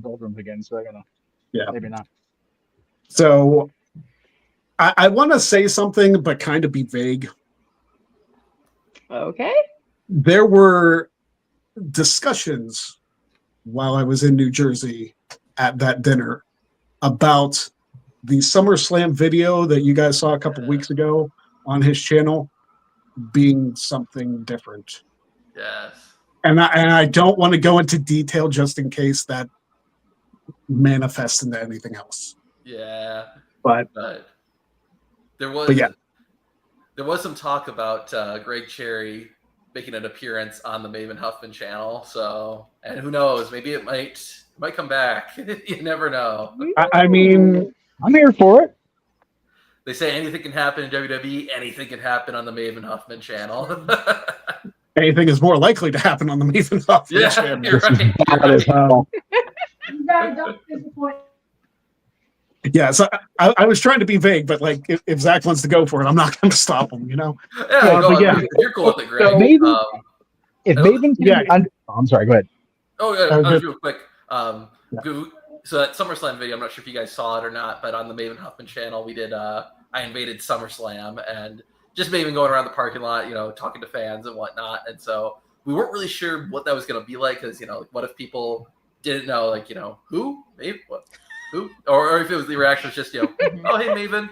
Speaker 2: doldrums again. So maybe not.
Speaker 5: So I want to say something, but kind of be vague.
Speaker 4: Okay.
Speaker 5: There were discussions while I was in New Jersey at that dinner about the SummerSlam video that you guys saw a couple weeks ago on his channel being something different.
Speaker 7: Yes.
Speaker 5: And I don't want to go into detail just in case that manifests into anything else.
Speaker 7: Yeah.
Speaker 5: But
Speaker 7: there was
Speaker 5: But yeah.
Speaker 7: there was some talk about Greg Cherry making an appearance on the Maven Huffman channel. So, and who knows, maybe it might come back. You never know.
Speaker 5: I mean,
Speaker 2: I'm here for it.
Speaker 7: They say anything can happen in WWE, anything can happen on the Maven Huffman channel.
Speaker 5: anything is more likely to happen on the Maven Huffman
Speaker 7: Yeah,
Speaker 5: channel.
Speaker 7: you're right. You're
Speaker 2: Bad as
Speaker 7: right.
Speaker 2: hell.
Speaker 5: Yeah, so I was trying to be vague, but like if Zach wants to go for it, I'm not going to stop him. You know?
Speaker 7: Yeah, go
Speaker 5: but
Speaker 7: on.
Speaker 5: yeah.
Speaker 7: You're cool with it, Greg.
Speaker 2: Maybe-
Speaker 7: Um,
Speaker 2: If
Speaker 7: Oh,
Speaker 2: Maven can,
Speaker 5: yeah.
Speaker 2: I'm sorry. Go ahead.
Speaker 7: Oh, yeah,
Speaker 5: Okay.
Speaker 7: real quick.
Speaker 5: Yeah.
Speaker 7: So that SummerSlam video, I'm not sure if you guys saw it or not, but on the Maven Huffman channel, we did. I invaded SummerSlam and just Maven going around the parking lot, talking to fans and whatnot. And so we weren't really sure what that was going to be like because what if people didn't know, like who, Maven, what, who, or if the reaction was just oh hey Maven,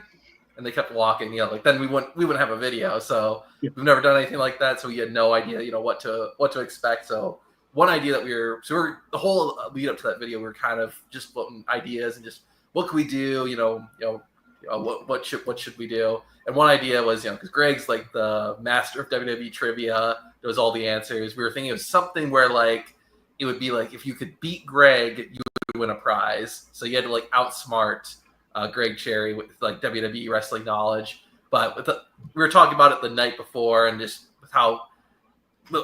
Speaker 7: and they kept walking, then we wouldn't have a video. So
Speaker 5: Yeah.
Speaker 7: we've never done anything like that, so we had no idea, what to expect. So one idea that we're the whole lead up to that video, we were kind of just putting ideas and just what could we do, what should we do? And one idea was, because Greg's like the master of WWE trivia, knows all the answers. We were thinking of something where like it would be like if you could beat Greg, you would win a prize. So you had to like outsmart Greg Cherry with like WWE wrestling knowledge. But we were talking about it the night before, and just with how,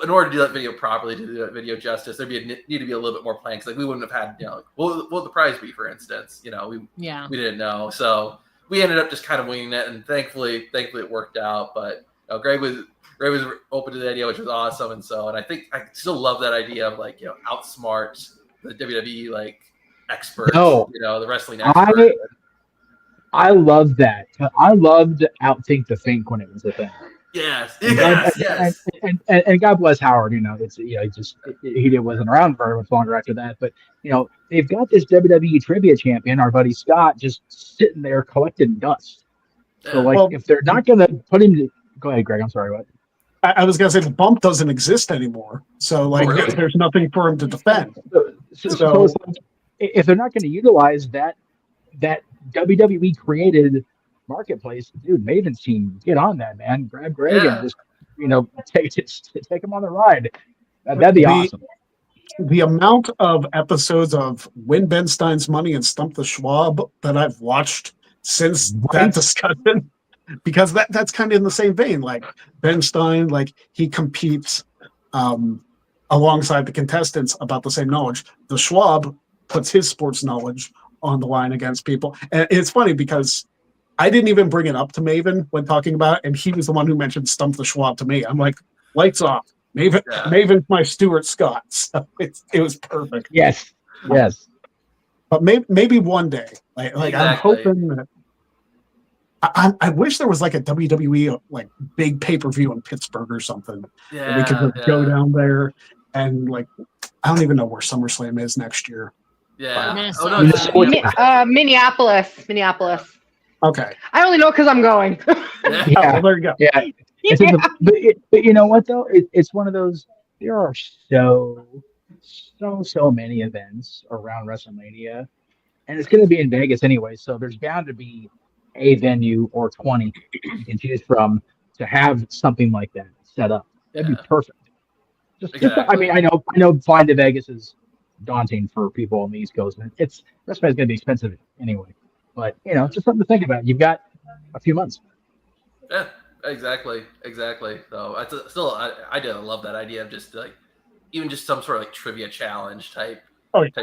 Speaker 7: in order to do that video properly, to do that video justice, there'd need to be a little bit more plan. Because like we wouldn't have had, what would the prize be, for instance? We didn't know, so we ended up just kind of winging it, and thankfully it worked out. But Greg was open to the idea, which was awesome, and I think I still love that idea of like outsmart the WWE like experts,
Speaker 2: No.
Speaker 7: The wrestling expert.
Speaker 2: I love that. I loved Outthink the Think when it was a thing.
Speaker 7: Yes.
Speaker 2: And God bless Howard. He wasn't around very much longer after that. But they've got this WWE trivia champion, our buddy Scott, just sitting there collecting dust. So if they're not going to put him, go ahead, Greg. I'm sorry. What?
Speaker 5: I was going to say the bump doesn't exist anymore, so like
Speaker 7: really?
Speaker 5: there's nothing for him to defend.
Speaker 2: So it's like, if they're not going to utilize that WWE created marketplace, dude, Maven's team, get on that, man. Grab Greg and just take him on the ride. That'd be awesome.
Speaker 5: The amount of episodes of Win Ben Stein's Money and Stump the Schwab that I've watched since that discussion, because that's kind of in the same vein. Like Ben Stein, like he competes alongside the contestants about the same knowledge. The Schwab puts his sports knowledge on the line against people. And it's funny because I didn't even bring it up to Maven when talking about it, and he was the one who mentioned Stump the Schwab to me. I'm like, lights off. Maven's my Stuart Scott. So it was perfect.
Speaker 2: Yes.
Speaker 5: But maybe one day. Like
Speaker 7: Exactly.
Speaker 5: I'm hoping that I wish there was like a WWE like big pay-per-view in Pittsburgh or something.
Speaker 7: Yeah,
Speaker 5: we could go down there and like I don't even know where SummerSlam is next year.
Speaker 7: Yeah.
Speaker 4: Minneapolis.
Speaker 5: Okay.
Speaker 4: I only know because I'm going.
Speaker 2: Yeah.
Speaker 5: Well, there you go.
Speaker 2: Yeah. But you know what though? It's one of those. There are so many events around WrestleMania, and it's going to be in Vegas anyway. So there's bound to be a venue or 20 you can choose from to have something like that set up. That'd be perfect. I mean, I know flying to Vegas is daunting for people on the East Coast. It's WrestleMania is going to be expensive anyway. But just something to think about. You've got a few months.
Speaker 7: Yeah, exactly. So I did love that idea of just like even just some sort of like trivia challenge type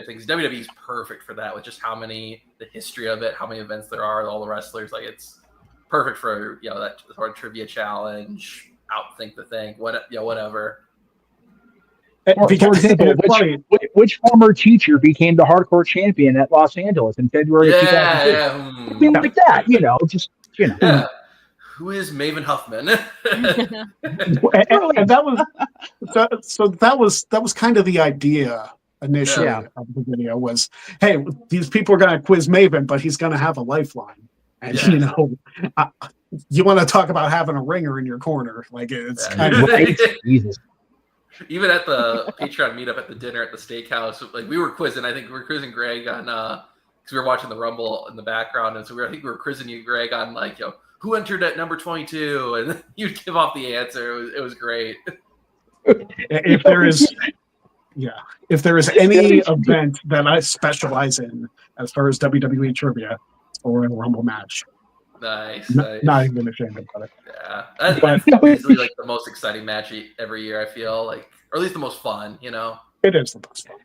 Speaker 7: things. WWE's perfect for that with just the history of it, how many events there are, all the wrestlers. Like it's perfect for that sort of trivia challenge. Outthink the thing, whatever.
Speaker 2: For example, which former teacher became the hardcore champion at Los Angeles in February of 2002?
Speaker 7: Yeah.
Speaker 2: Something like that,
Speaker 7: Yeah. Who is Maven Huffman?
Speaker 5: and that was that was kind of the idea initially of the video was, hey, these people are going to quiz Maven, but he's going to have a lifeline. And you want to talk about having a ringer in your corner. Like it's kind of
Speaker 2: right. Jesus.
Speaker 7: Even at the Patreon meetup at the dinner at the steakhouse, like we were quizzing. I think we were quizzing Greg on because we were watching the Rumble in the background, and so I think we were quizzing you, Greg, on like who entered at number 22, and you'd give off the answer. It was great.
Speaker 5: If there is, if there is any event that I specialize in as far as WWE trivia or a Rumble match,
Speaker 7: Nice.
Speaker 5: not even ashamed about it.
Speaker 7: Yeah,
Speaker 5: But-
Speaker 7: that's easily like the most exciting match every year. I feel like, or at least the most fun. You know.
Speaker 5: It is the best one.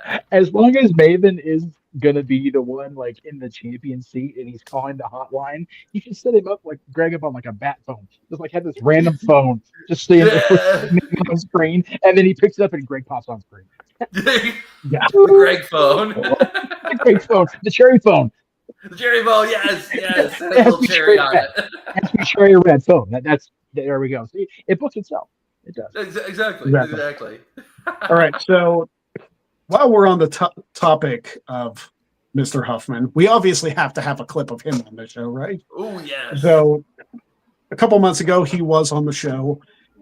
Speaker 7: Yeah.
Speaker 2: As long as Maven is gonna be the one like in the champion seat and he's calling the hotline, you should set him up like Greg up on like a bat phone. Just like have this random phone just staying on screen, and then he picks it up and Greg pops on screen.
Speaker 5: Yeah.
Speaker 7: The Greg phone.
Speaker 2: The Greg phone, the cherry phone.
Speaker 7: The cherry phone, yes. That has a little cherry on it.
Speaker 2: Has to be cherry red phone. That's there we go. See, it books itself. It does.
Speaker 7: Exactly.
Speaker 5: All right, so while we're on the topic of Mr. Huffman, we obviously have to have a clip of him on the show, right?
Speaker 7: Oh, yes.
Speaker 5: So a couple months ago, he was on the show,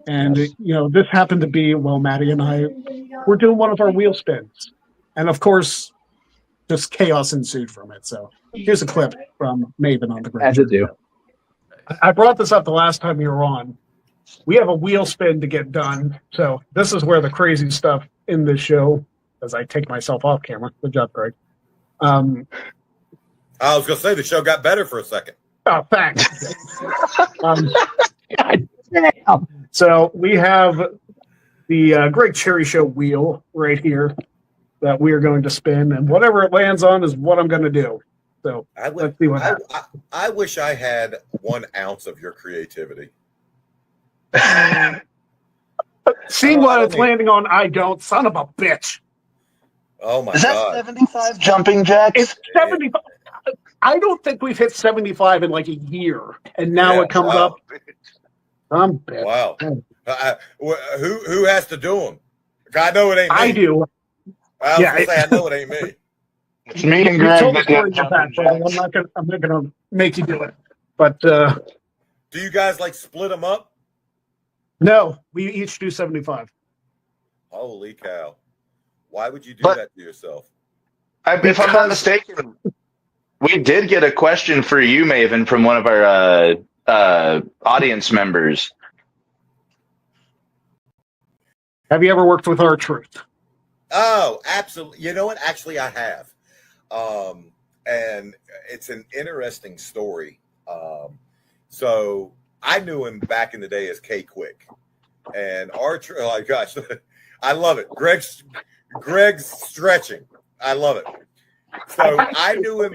Speaker 5: and this happened to be Maddie and I were doing one of our wheel spins, and of course, just chaos ensued from it. So here's a clip from Maven on the Great
Speaker 2: As it do.
Speaker 5: I brought this up the last time you were on. We have a wheel spin to get done, so this is where the crazy stuff in this show, as I take myself off camera. Good job, Greg.
Speaker 8: I was going to say the show got better for a second.
Speaker 5: Oh, thanks. So we have the Greg Cherry Show wheel right here that we are going to spin, and whatever it lands on is what I'm going to do. So let's see what happens.
Speaker 8: I wish I had 1 ounce of your creativity.
Speaker 5: Seeing what it's landing on, I don't. Son of a bitch.
Speaker 8: Oh my
Speaker 9: God. Is that 75 jumping jacks?
Speaker 5: It's 75. I don't think we've hit 75 in like a year, and now it comes up. I'm bitch.
Speaker 8: Wow. Who has to do them? I know it ain't me.
Speaker 5: I do.
Speaker 8: I was gonna say I know it ain't me.
Speaker 9: It's me and Greg.
Speaker 5: I'm not gonna make you do it. But
Speaker 8: do you guys like split them up?
Speaker 5: No, we each do 75.
Speaker 8: Holy cow! Why would you do that to yourself?
Speaker 9: If I'm not mistaken, we did get a question for you, Maven, from one of our audience members.
Speaker 5: Have you ever worked with R-Truth?
Speaker 8: Oh, absolutely. You know what? Actually, I have. And it's an interesting story. So I knew him back in the day as K Quick. And R-Truth, oh my gosh, I love it. Greg's stretching. I love it. So I knew him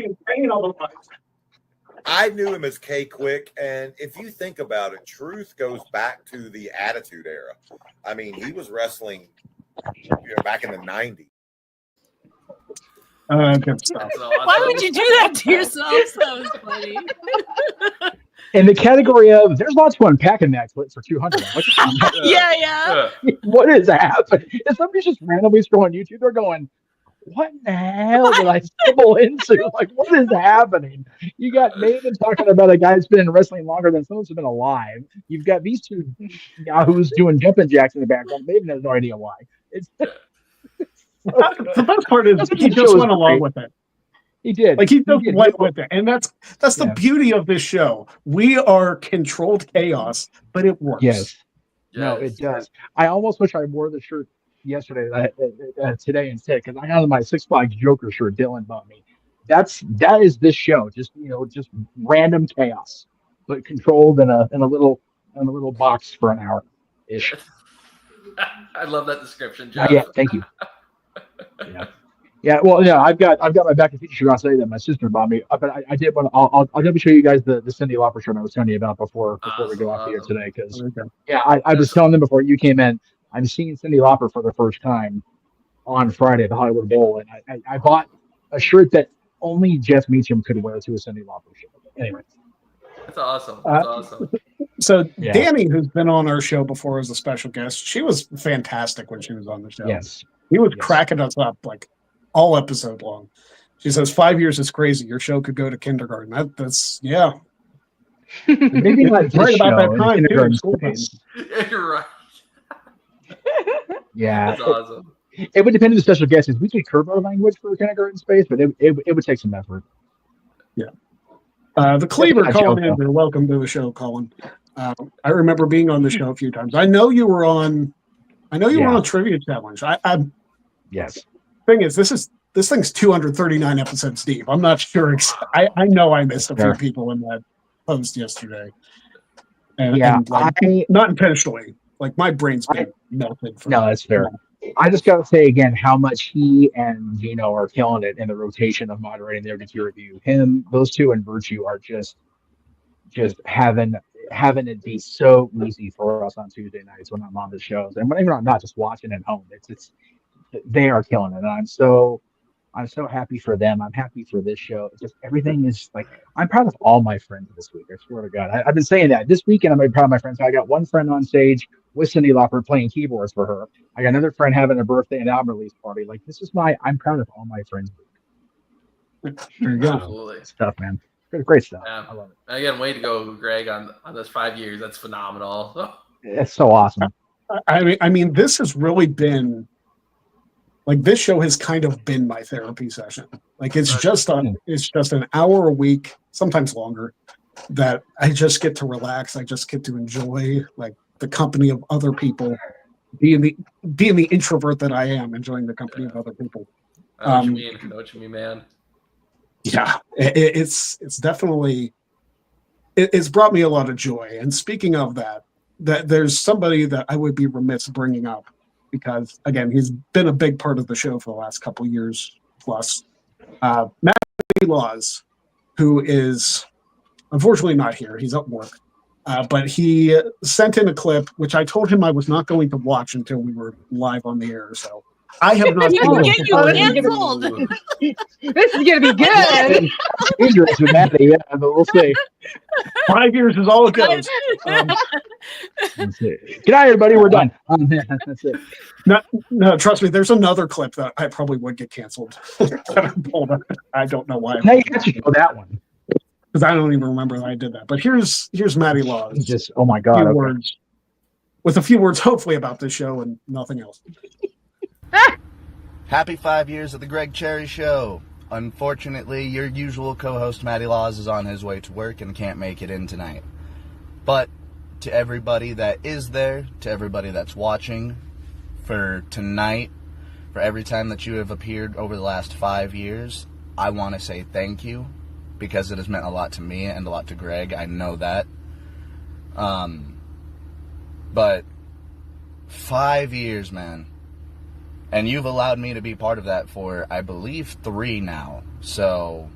Speaker 8: as K Quick, and if you think about it, Truth goes back to the Attitude Era. I mean, he was wrestling back in the 90s.
Speaker 5: Good stuff.
Speaker 3: Why would you do that to yourself? That was funny.
Speaker 2: In the category of, there's lots to unpack in that clip for 200.
Speaker 3: Yeah.
Speaker 2: What is happening? If somebody's just randomly scrolling YouTube, they're going, what in the hell did I stumble into? Like, what is happening? You got Maven talking about a guy that's been in wrestling longer than someone's been alive. You've got these two yahoos doing jumping jacks in the background. Maven has no idea why. It's
Speaker 5: the best part is he just went along with it.
Speaker 2: He did.
Speaker 5: Like he just went with it. And that's the beauty of this show. We are controlled chaos, but it works.
Speaker 2: Yes. No, it does. I almost wish I wore the shirt yesterday, today instead, because I got my Six Flags Joker shirt. Dylan bought me. That is this show. Just just random chaos, but controlled in a little box for an hour ish.
Speaker 7: I love that description, Jeff.
Speaker 2: Yeah, thank you. Yeah. Well, yeah, I've got my back and feature shirt on today that my sister bought me. But I did want. I'll definitely show you guys the Cyndi Lauper shirt I was telling you about before we go off the air today. Because I was telling them before you came in. I'm seeing Cyndi Lauper for the first time on Friday at the Hollywood Bowl, and I bought a shirt that only Jeff Meacham could wear to a Cyndi Lauper show. Anyway,
Speaker 7: that's awesome. That's awesome.
Speaker 5: So Danny, who's been on our show before as a special guest, she was fantastic when she was on the show.
Speaker 2: Yes,
Speaker 5: he was cracking us up like all episode long. She says 5 years is crazy. Your show could go to kindergarten. That's
Speaker 2: maybe not
Speaker 5: right
Speaker 2: about
Speaker 5: that time too.
Speaker 7: Yeah, you're right.
Speaker 2: Yeah,
Speaker 7: that's awesome.
Speaker 2: It would depend on the special guests. We could curb our language for kindergarten space, but it would take some effort.
Speaker 5: Yeah. The Cleaver calling in. You're welcome to the show, Colin. I remember being on the show a few times. I know you were on I know you were
Speaker 10: Yeah.
Speaker 5: on a trivia challenge.
Speaker 10: Yes.
Speaker 5: Thing is, this thing's 239 episodes deep. I'm not sure. I know I missed a few
Speaker 10: Fair.
Speaker 5: people in that post yesterday, and,
Speaker 10: Yeah,
Speaker 5: and like not intentionally. Like my brain's been melted. For
Speaker 10: No, that's fair. I just got to say again how much he and Gino are killing it in the rotation of moderating their DQ review. Those two and Virtue are just having it be so easy for us on Tuesday nights when I'm on the shows, and when I'm not just watching at home. It's they are killing it, and I'm so happy for them. I'm happy for this show. Just everything is like I'm proud of all my friends this week. I swear to God, I've been saying that this weekend. I'm very proud of my friends. I got one friend on stage with Cyndi Lauper playing keyboards for her. I got another friend having a birthday and album release party. Like this is I'm proud of all my friends.
Speaker 5: There you go.
Speaker 7: Absolutely.
Speaker 10: Stuff, man. Great stuff.
Speaker 7: Yeah.
Speaker 10: I love it.
Speaker 7: Again, way to go, Greg, on those 5 years. That's phenomenal.
Speaker 10: It's so awesome.
Speaker 5: I mean, this has really been like this show has kind of been my therapy session. Like it's just an hour a week, sometimes longer, that I just get to relax. I just get to enjoy like the company of other people, being the introvert that I am, enjoying the company of other people.
Speaker 7: I know what you mean, man.
Speaker 5: Yeah, it's definitely it's brought me a lot of joy. And speaking of that there's somebody that I would be remiss bringing up because again he's been a big part of the show for the last couple years plus. Matty Laws, who is unfortunately not here. He's at work, but he sent in a clip which I told him I was not going to watch until we were live on the air. So I have not.
Speaker 3: You canceled.
Speaker 4: This is gonna be good.
Speaker 10: Dangerous with Matty, yeah, but we'll see.
Speaker 5: 5 years is all it goes.
Speaker 10: That's it. Good night, everybody. We're done. That's it.
Speaker 5: No, trust me. There's another clip that I probably would get canceled. I don't know why.
Speaker 10: Now you have to know that one
Speaker 5: because I don't even remember that I did that. But here's Matty Laws.
Speaker 10: Just oh my god,
Speaker 5: words with a few words, hopefully about this show and nothing else.
Speaker 11: Happy 5 years of the Greg Cherry Show. Unfortunately, your usual co-host Matty Laws is on his way to work and can't make it in tonight. But to everybody that is there, to everybody that's watching, for tonight, for every time that you have appeared over the last 5 years, I want to say thank you because it has meant a lot to me and a lot to Greg. I know that. But 5 years, man. And you've allowed me to be part of that for, I believe, 3 now. So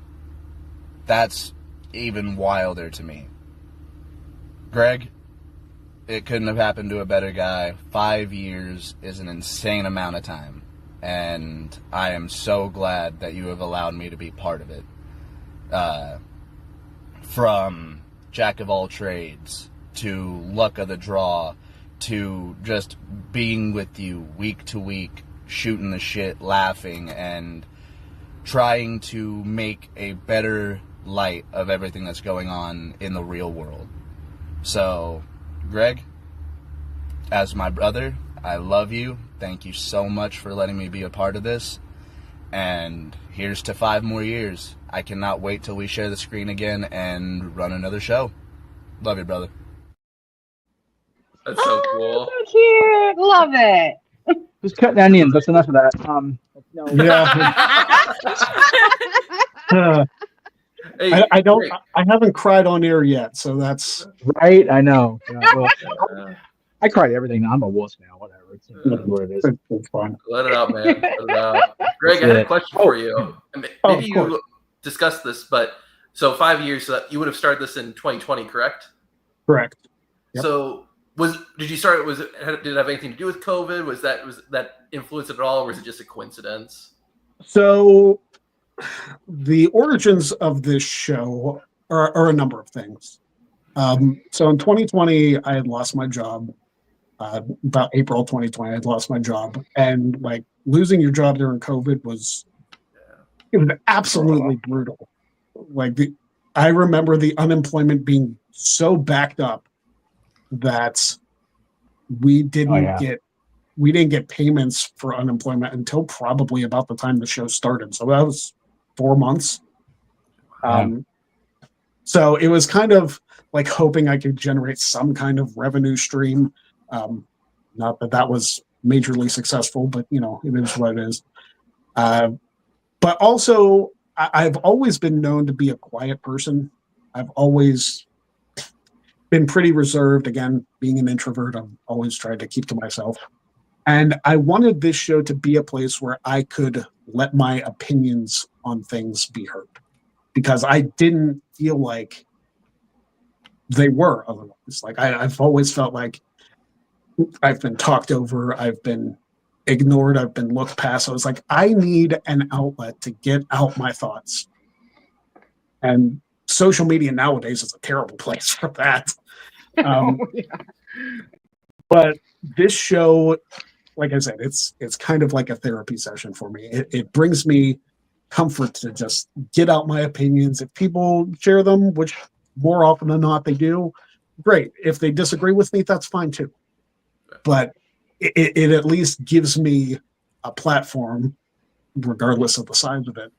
Speaker 11: that's even wilder to me. Greg, it couldn't have happened to a better guy. 5 years is an insane amount of time. And I am so glad that you have allowed me to be part of it. From Jack of all trades to luck of the draw to just being with you week to week, shooting the shit, laughing, and trying to make a better light of everything that's going on in the real world. So, Greg, as my brother, I love you. Thank you so much for letting me be a part of this. And here's to 5 more years. I cannot wait till we share the screen again and run another show. Love you, brother.
Speaker 7: That's so cool.
Speaker 4: So cute. Love it.
Speaker 10: Just cutting onions. That's enough of that. No.
Speaker 5: Yeah.
Speaker 7: Hey,
Speaker 5: I don't.
Speaker 7: Greg.
Speaker 5: I haven't cried on air yet, so that's
Speaker 10: right. I know. Yeah, well, I cried everything. Now. I'm a wuss now. Whatever. It's what it is.
Speaker 5: it's fun.
Speaker 7: Let it out, man. Let it out. Greg, I had a question for you. Maybe you discussed this, but so 5 years, you would have started this in 2020, correct?
Speaker 5: Correct. Yep.
Speaker 7: So did you start? Did it have anything to do with COVID? Was that influenced at all, or was it just a coincidence?
Speaker 5: So the origins of this show are a number of things. So in 2020, I had lost my job. About April 2020, I had lost my job, and like losing your job during COVID was absolutely brutal. Like I remember the unemployment being so backed up that we didn't get payments for unemployment until probably about the time the show started. So that was 4 months. So it was kind of like hoping I could generate some kind of revenue stream. Not that was majorly successful, but it is what it is. But also, I've always been known to be a quiet person. I've always been pretty reserved. Again, being an introvert, I've always tried to keep to myself. And I wanted this show to be a place where I could let my opinions on things be heard, because I didn't feel like they were otherwise. Like I've always felt like I've been talked over, I've been ignored, I've been looked past. I was like, I need an outlet to get out my thoughts. And social media nowadays is a terrible place for that. But this show, like I said, it's kind of like a therapy session for me. It brings me comfort to just get out my opinions. If people share them, which more often than not they do, great. If they disagree with me, that's fine too. But it at least gives me a platform, regardless of the size of it,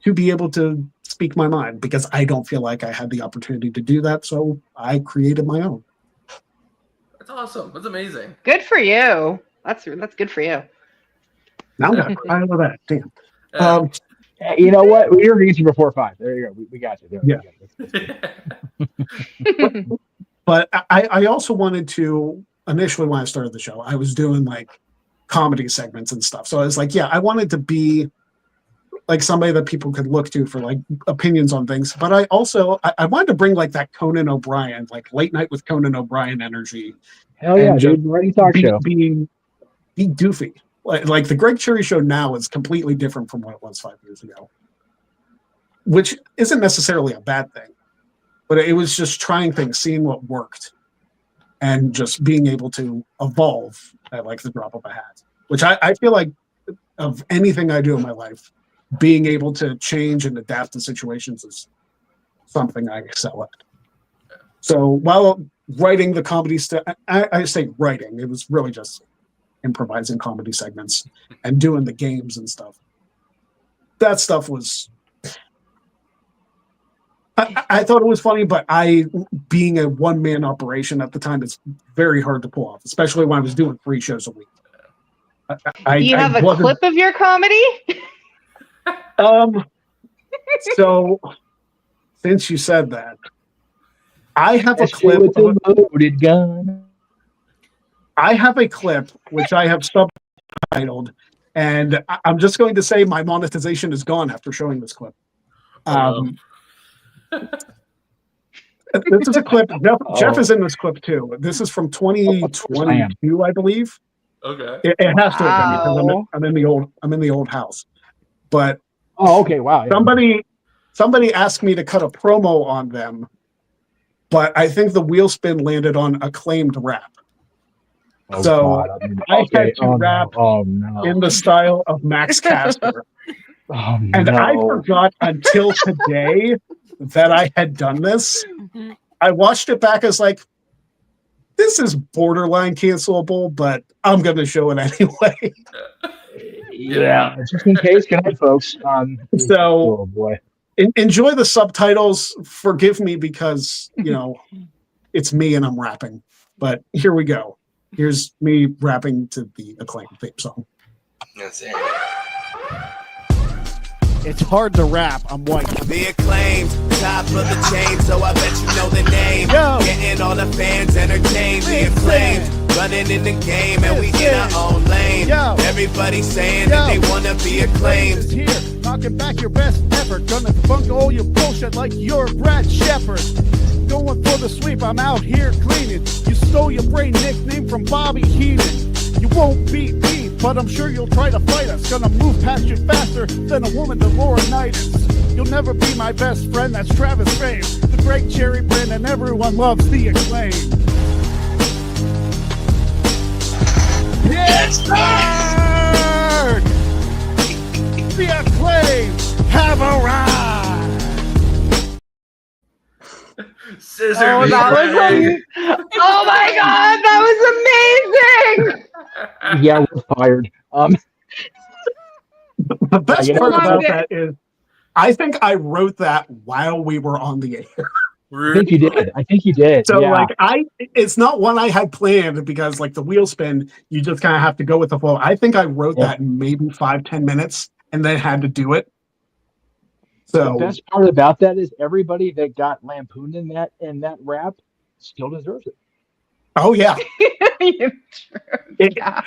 Speaker 5: to be able to speak my mind, because I don't feel like I had the opportunity to do that. So I created my own.
Speaker 7: That's awesome. That's amazing.
Speaker 4: Good for you. That's good for you.
Speaker 5: Now I'm gonna cry over that. Damn.
Speaker 10: Hey, you know what? We were getting you before 5. There you go. We got you.
Speaker 5: But I also wanted to, initially when I started the show, I was doing like comedy segments and stuff. So I was like, yeah, I wanted to be like somebody that people could look to for like opinions on things. But I also, I wanted to bring like that Conan O'Brien, like late night with Conan O'Brien energy.
Speaker 10: Hell yeah, dude. Ready talk show.
Speaker 5: Be goofy. Like the Greg Cherry Show now is completely different from what it was 5 years ago, which isn't necessarily a bad thing, but it was just trying things, seeing what worked, and just being able to evolve at like the drop of a hat, which I feel like of anything I do in my life, being able to change and adapt to situations is something I excel at. So while writing the comedy stuff, I say writing, it was really just improvising comedy segments and doing the games and stuff. That stuff was, I thought it was funny, but being a one-man operation at the time, is very hard to pull off, especially when I was doing 3 shows a week.
Speaker 4: Do you have a clip of your comedy?
Speaker 5: So since you said that, I have a clip
Speaker 10: with a loaded gun.
Speaker 5: I have a clip which I have subtitled, and I'm just going to say my monetization is gone after showing this clip. This is a clip. Jeff is in this clip too. This is from 2022, I believe.
Speaker 7: Okay.
Speaker 5: It has to have been, because I'm in the old house. But
Speaker 10: okay, wow. Yeah.
Speaker 5: Somebody asked me to cut a promo on them, but I think the wheel spin landed on acclaimed rap.
Speaker 10: Oh,
Speaker 5: so
Speaker 10: God.
Speaker 5: I had to rap in the style of Max Caster. And I forgot until today that I had done this. I watched it back as like, this is borderline cancelable, but I'm going to show it anyway.
Speaker 10: Yeah, just in case. Good night, folks.
Speaker 5: So, boy. Enjoy the subtitles. Forgive me because, it's me and I'm rapping. But here we go. Here's me rapping to the Acclaimed theme song.
Speaker 12: That's it.
Speaker 1: It's hard to rap. I'm white.
Speaker 12: The Acclaimed, top of the chain, so I bet you know the name.
Speaker 1: Yo.
Speaker 12: Getting all the fans entertained. The Acclaimed, running in the game, and we in our own lane.
Speaker 1: Yo.
Speaker 12: Everybody saying that they wanna be acclaimed.
Speaker 1: Here, knocking back your best effort. Gonna debunk all your bullshit like you're Brad Shepard. Going for the sweep, I'm out here cleaning. You stole your brain nickname from Bobby Heenan. You won't beat me, but I'm sure you'll try to fight us. Gonna move past you faster than a woman to Laurinaitis. You'll never be my best friend, that's Travis Fame. The Greg Cherry brand, and everyone loves the Acclaim. Yes, sir! The Acclaim have arrived!
Speaker 7: Scissor
Speaker 4: Oh,
Speaker 7: me,
Speaker 4: that was
Speaker 7: Greg.
Speaker 4: oh my God, that was amazing!
Speaker 10: Yeah, we're fired.
Speaker 5: The best
Speaker 10: Yeah,
Speaker 5: part
Speaker 4: know-
Speaker 5: about that is I think I wrote that while we were on the air.
Speaker 10: I think you did. I think you did.
Speaker 5: So
Speaker 10: yeah.
Speaker 5: It's not one I had planned because like the wheel spin, you just kind of have to go with the flow. I think I wrote that in maybe 5-10 minutes and then had to do it. So
Speaker 10: the best part about that is everybody that got lampooned in that rap still deserves it.
Speaker 5: Oh yeah.
Speaker 4: Yeah.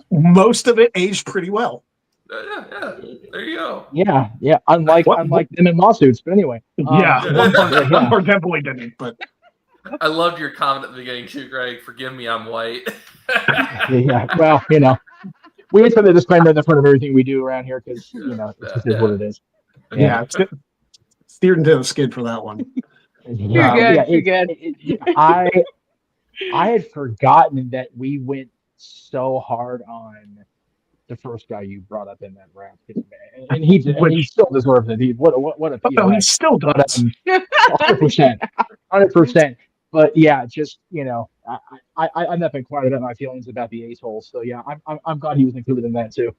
Speaker 5: Most of it aged pretty well.
Speaker 7: Yeah. There you go.
Speaker 10: Yeah. Unlike them in lawsuits, but anyway.
Speaker 5: One part definitely didn't. But
Speaker 7: I loved your comment at the beginning too, Greg. Forgive me, I'm white.
Speaker 10: yeah. Well, we just put the disclaimer in the front of everything we do around here because it's just what it is.
Speaker 5: Yeah, steered into the skid for that one.
Speaker 4: You're good.
Speaker 10: I had forgotten that we went so hard on the first guy you brought up in that rap, and he still deserves it. What a POS.
Speaker 5: Oh, he still does.
Speaker 10: 100%. But yeah, just I'm not been quiet about my feelings about the ace holes. So yeah, I'm glad he was included in that too.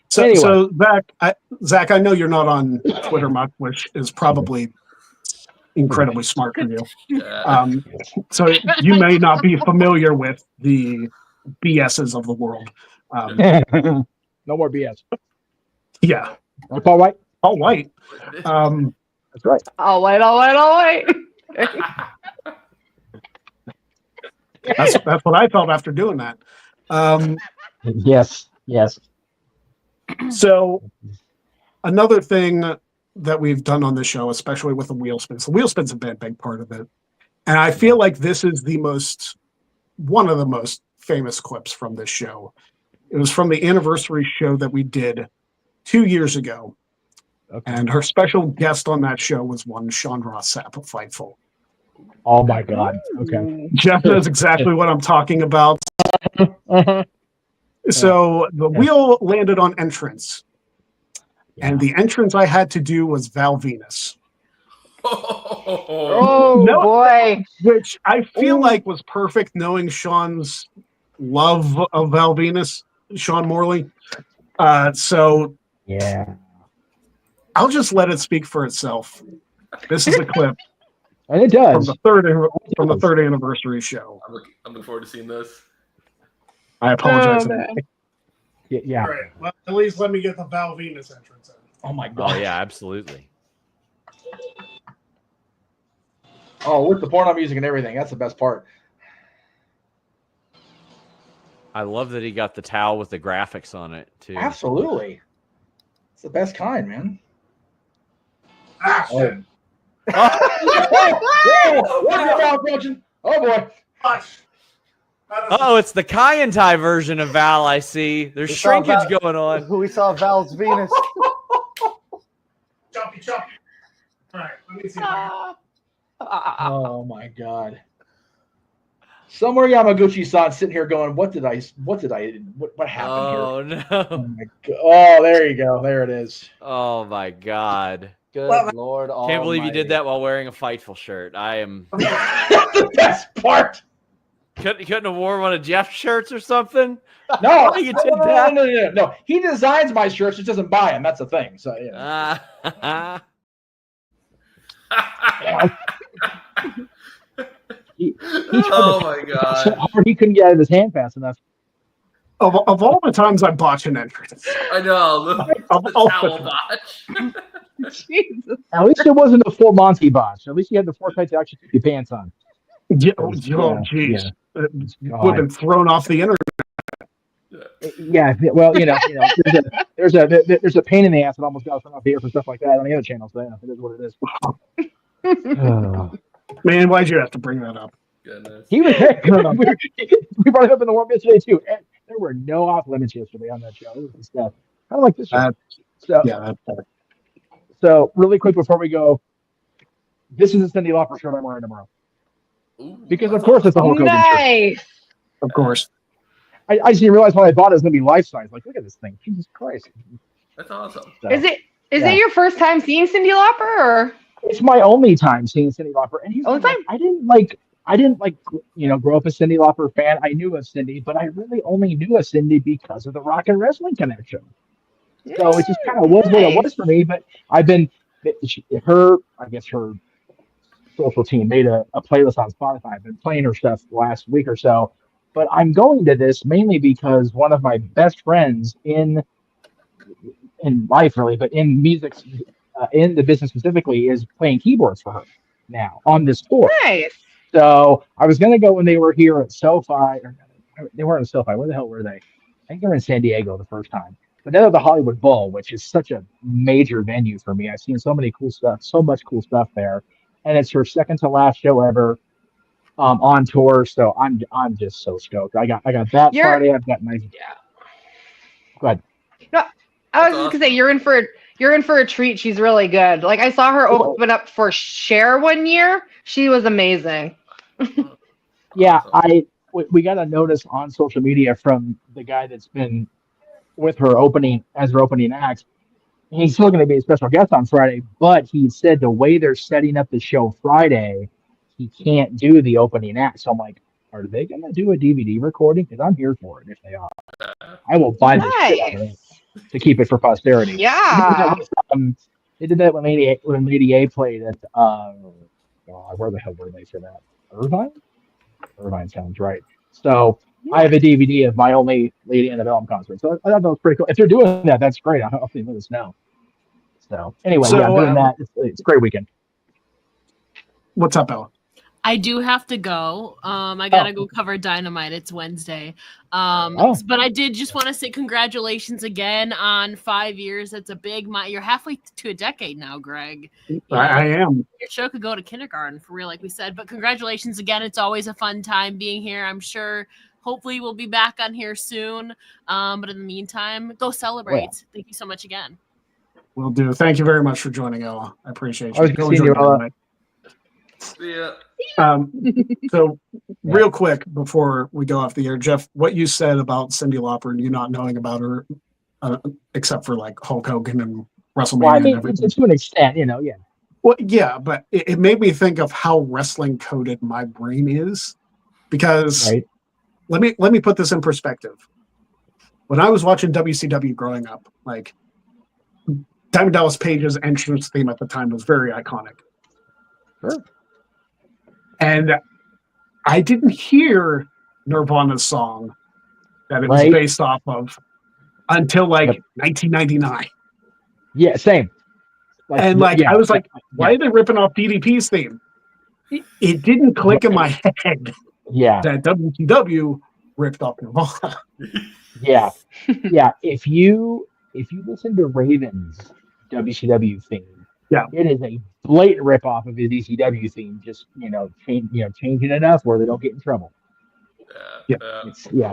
Speaker 10: So anyway.
Speaker 5: So Zach, I know you're not on Twitter much, which is probably incredibly smart for you. So you may not be familiar with the BSs of the world.
Speaker 10: No more BS.
Speaker 5: Yeah.
Speaker 10: Paul White.
Speaker 5: Paul White.
Speaker 10: That's right.
Speaker 4: All white.
Speaker 5: That's what I felt after doing that.
Speaker 10: Yes.
Speaker 5: So another thing that we've done on this show, especially with the wheel spins have been a big part of it. And I feel like this is one of the most famous clips from this show. It was from the anniversary show that we did 2 years ago. Okay. And her special guest on that show was one Sean Ross Sapp of Fightful.
Speaker 10: Oh my God. Okay.
Speaker 5: Jeff knows exactly what I'm talking about. So the wheel landed on entrance. Yeah. And the entrance I had to do was Val Venus.
Speaker 4: Boy.
Speaker 5: Which I feel like was perfect knowing Sean's love of Val Venus, Sean Morley. So
Speaker 10: yeah.
Speaker 5: I'll just let it speak for itself. This is a clip.
Speaker 10: And it does.
Speaker 5: From the third anniversary show.
Speaker 7: I'm looking forward to seeing this.
Speaker 5: I apologize.
Speaker 10: Yeah.
Speaker 1: All right. Well, at least let me get the Val Venus entrance in.
Speaker 10: Oh my God.
Speaker 13: Oh yeah, absolutely.
Speaker 2: Oh, with the porno music and everything. That's the best part.
Speaker 13: I love that he got the towel with the graphics on it too.
Speaker 2: Absolutely. It's the best kind, man.
Speaker 1: Ah, shit.
Speaker 2: Oh boy.
Speaker 13: Oh, it's the Kyantai version of Val, I see. There's shrinkage going on.
Speaker 14: We saw Val's Venus.
Speaker 1: Choppy. All right, let me see.
Speaker 2: Oh my God. Somewhere Yamaguchi-san sitting here going, what happened here?
Speaker 13: Oh no.
Speaker 2: Oh my God. Oh, there you go. There it is.
Speaker 13: Oh my God.
Speaker 14: Good Lord.
Speaker 13: Can't believe you did that while wearing a Fightful shirt. I am.
Speaker 2: That's the best part.
Speaker 13: You couldn't have worn one of Jeff's shirts or something?
Speaker 2: No,
Speaker 13: you did that.
Speaker 2: No. He designs my shirts, just doesn't buy them. That's the thing. So yeah.
Speaker 7: Oh my God.
Speaker 10: He couldn't get out of his hand fast enough.
Speaker 5: Of all the times I botch an entrance.
Speaker 7: I know. The towel botch.
Speaker 4: Jesus.
Speaker 10: At least it wasn't a full Monty botch. At least you had the foresight to actually keep your pants on.
Speaker 5: Yeah, jeez. Would have been thrown off the internet.
Speaker 10: Yeah, well, there's a pain in the ass that almost got thrown off the air for stuff like that on the other channels. So yeah, it is what it is.
Speaker 5: Man, why'd you have to bring that up?
Speaker 7: Goodness.
Speaker 10: He was we brought it up in the warm yesterday too. And there were no off limits yesterday on that show. It was the stuff. I don't like this show. So really quick before we go, this is a Cyndi Lauper shirt I'm wearing tomorrow.
Speaker 7: Ooh,
Speaker 10: because of course it's a Hulk Hogan shirt.
Speaker 5: Of course.
Speaker 10: I just didn't realize when I bought it was gonna be life size. Like, look at this thing. Jesus Christ.
Speaker 7: That's awesome.
Speaker 10: So,
Speaker 4: Is it your first time seeing Cyndi Lauper, or?
Speaker 10: It's my only time seeing Cyndi Lauper, and here's the thing, I didn't grow up a Cyndi Lauper fan. I knew of Cyndi, but I really only knew of Cyndi because of the rock and wrestling connection. So it just kind of was what it was for me. But I've been her, I guess her social team made a playlist on Spotify. I've been playing her stuff the last week or so, but I'm going to this mainly because one of my best friends in life, really, but in music, in the business specifically, is playing keyboards for her now on this tour.
Speaker 4: Nice.
Speaker 10: So I was going to go when they were here at SoFi. Or, they weren't at SoFi. Where the hell were they? I think they were in San Diego the first time. But now they're the Hollywood Bowl, which is such a major venue for me. I've seen so many cool stuff, so much cool stuff there, and it's her second to last show ever on tour. So I'm just so stoked. I got that Friday. I've got my Go ahead.
Speaker 4: No, I was just gonna say you're in for a treat. She's really good. Like I saw her open up for Cher one year. She was amazing.
Speaker 10: Yeah, we got a notice on social media from the guy that's been with her as her opening act. He's still going to be a special guest on Friday, but he said the way they're setting up the show Friday, he can't do the opening act. So I'm like, are they going to do a DVD recording? Because I'm here for it if they are. I will buy this shit out of it to keep it for posterity.
Speaker 4: Yeah.
Speaker 10: They did that when Lady A played at where the hell were they for that? Irvine? Irvine sounds right. So I have a DVD of my only Lady Antebellum concert. So I thought that was pretty cool. If they're doing that, that's great. I'll hopefully let us know. So anyway, I'm doing that. It's a great weekend.
Speaker 5: What's up, Ella?
Speaker 3: I do have to go. I gotta go cover Dynamite. It's Wednesday. But I did just want to say congratulations again on 5 years. That's a big you're halfway to a decade now, Greg.
Speaker 5: I am.
Speaker 3: Your show could go to kindergarten for real, like we said. But congratulations again. It's always a fun time being here. I'm sure. Hopefully we'll be back on here soon. But in the meantime, go celebrate.
Speaker 10: Yeah.
Speaker 3: Thank you so much again.
Speaker 5: Will do. Thank you very much for joining, Ella. I appreciate you.
Speaker 10: Go enjoy Dynamite.
Speaker 7: Yeah.
Speaker 5: So real quick before we go off the air, Jeff, what you said about Cyndi Lauper and you not knowing about her, except for like Hulk Hogan and WrestleMania.
Speaker 10: Well, I mean,
Speaker 5: and everything.
Speaker 10: to an extent, yeah.
Speaker 5: Well, yeah, but it made me think of how wrestling coded my brain is, because let me put this in perspective. When I was watching WCW growing up, like Diamond Dallas Page's entrance theme at the time was very iconic.
Speaker 10: Sure.
Speaker 5: And I didn't hear Nirvana's song that it was based off of until like 1999.
Speaker 10: Yeah, same.
Speaker 5: I was like, why are they ripping off DDP's theme? It didn't click in my head that WCW ripped off Nirvana.
Speaker 10: Yeah. If you listen to Raven's WCW theme, it is a blatant rip off of his ECW theme, just changing enough where they don't get in trouble. They're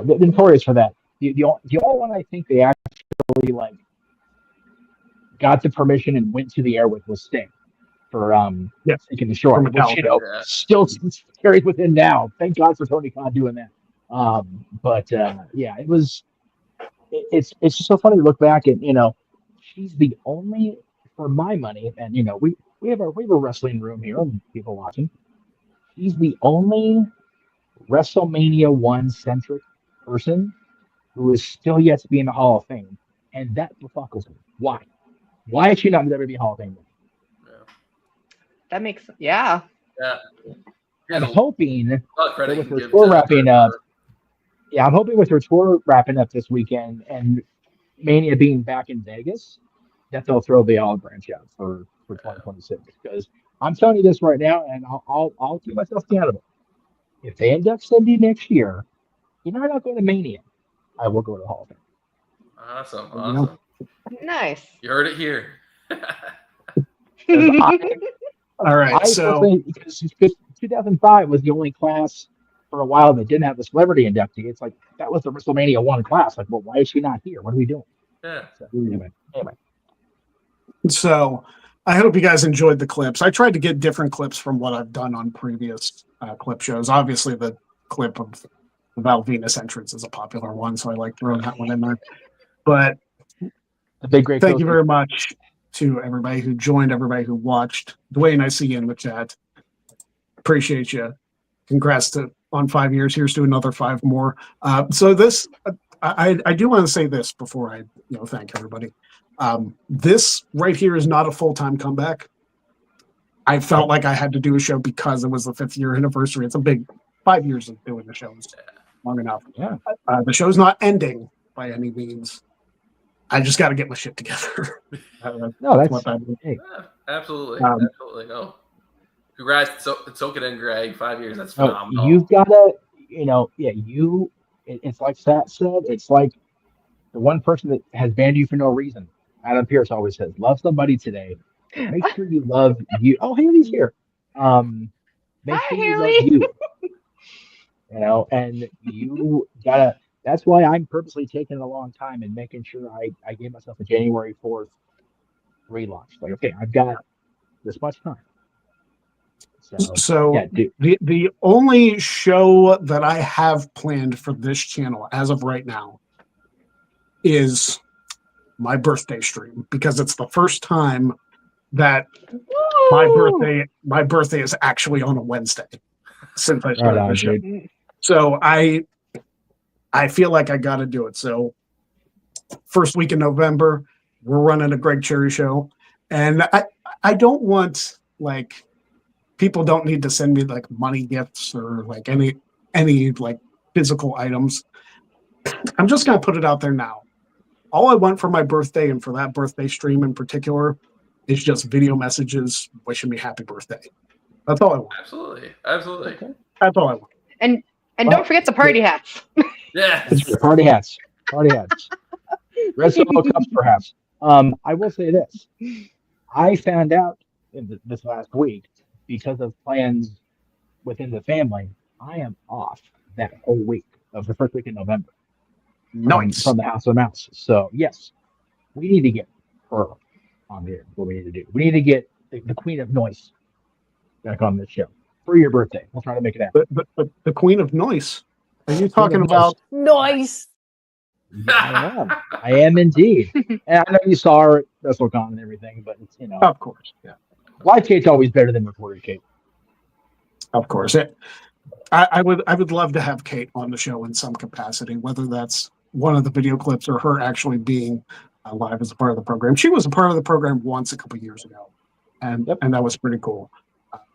Speaker 10: notorious for that. The only one I think they actually got the permission and went to the air with was Sting for Taking the Shore, which still carries with him now. Thank God for Tony Khan doing that. It was. It's just so funny to look back and she's the only, for my money, and we have a wrestling room here and people watching. She's the only WrestleMania 1 centric person who is still yet to be in the Hall of Fame, and that befuckles me. Why? Why is she not in the WWE Hall of Fame?
Speaker 4: That makes
Speaker 7: Yeah.
Speaker 10: I'm hoping that with her tour wrapping up. Yeah, I'm hoping with her tour wrapping up this weekend and Mania being back in Vegas, that they'll throw the olive branch out for 2026. Because I'm telling you this right now, and I'll keep myself accountable. If they induct Cindy next year, I'm not going to Mania. I will go to the Hall of Fame.
Speaker 7: Awesome.
Speaker 4: Nice.
Speaker 7: You heard it here.
Speaker 5: All right.
Speaker 10: Because 2005 was the only class for a while that didn't have the celebrity inductee. It's like that was the WrestleMania 1 class. Like, well, why is she not here? What are we doing?
Speaker 7: Yeah.
Speaker 10: So, anyway.
Speaker 5: So I hope you guys enjoyed the clips. I tried to get different clips from what I've done on previous clip shows. Obviously, the clip of the Val Venus entrance is a popular one, so I like throwing that one in there. But thank you very much to everybody who joined, everybody who watched. Dwayne, I see you in the chat. Appreciate you. Congrats on 5 years. Here's to another 5 more. So this, I do want to say this before I thank everybody. This right here is not a full-time comeback. I felt like I had to do a show because it was the 5th year anniversary. It's a big 5 years of doing the show. It's long enough.
Speaker 10: Yeah.
Speaker 5: The show's not ending by any means. I just got to get my shit together.
Speaker 10: No, that's
Speaker 5: what that is.
Speaker 10: Hey.
Speaker 7: Yeah, absolutely. Absolutely. No. Congrats. Soak it in, Greg. 5 years. That's phenomenal.
Speaker 10: You've got to, it's like Sat said, it's like the one person that has banned you for no reason. Adam Pierce always says, love somebody today. Make sure you love you. Oh, Haley's here. Make sure you love you. And you gotta, that's why I'm purposely taking a long time and making sure I gave myself a January 4th relaunch. Like, okay, I've got this much time.
Speaker 5: So the only show that I have planned for this channel as of right now is my birthday stream, because it's the first time that my birthday is actually on a Wednesday since I started the show. So I feel like I got to do it. So first week in November, we're running a Greg Cherry show, and I don't want, like, people don't need to send me like money gifts or like any like physical items. I'm just gonna put it out there now. All I want for my birthday, and for that birthday stream in particular, is just video messages wishing me happy birthday. That's all I want.
Speaker 7: Absolutely. Absolutely.
Speaker 10: Okay.
Speaker 5: That's all I want.
Speaker 4: And don't forget the party hats.
Speaker 7: Yeah.
Speaker 10: Party hats. Red Solo cups, perhaps. I will say this. I found out this last week, because of plans within the family, I am off that whole week of the first week in November.
Speaker 5: Nice.
Speaker 10: From the House of Mouse. So, yes, we need to get her on here. What we need to do. We need to get the Queen of Noise back on this show for your birthday. We'll try to make it happen.
Speaker 5: But the Queen of Noise? Are you talking about?
Speaker 3: Nice.
Speaker 10: Yeah, I am indeed. And I know you saw her at WrestleCon and everything, but it's,
Speaker 5: Of course, yeah.
Speaker 10: Live Kate's always better than recorded Kate.
Speaker 5: Of course. I would love to have Kate on the show in some capacity, whether that's one of the video clips or her actually being live as a part of the program. She was a part of the program once a couple of years ago, and that was pretty cool.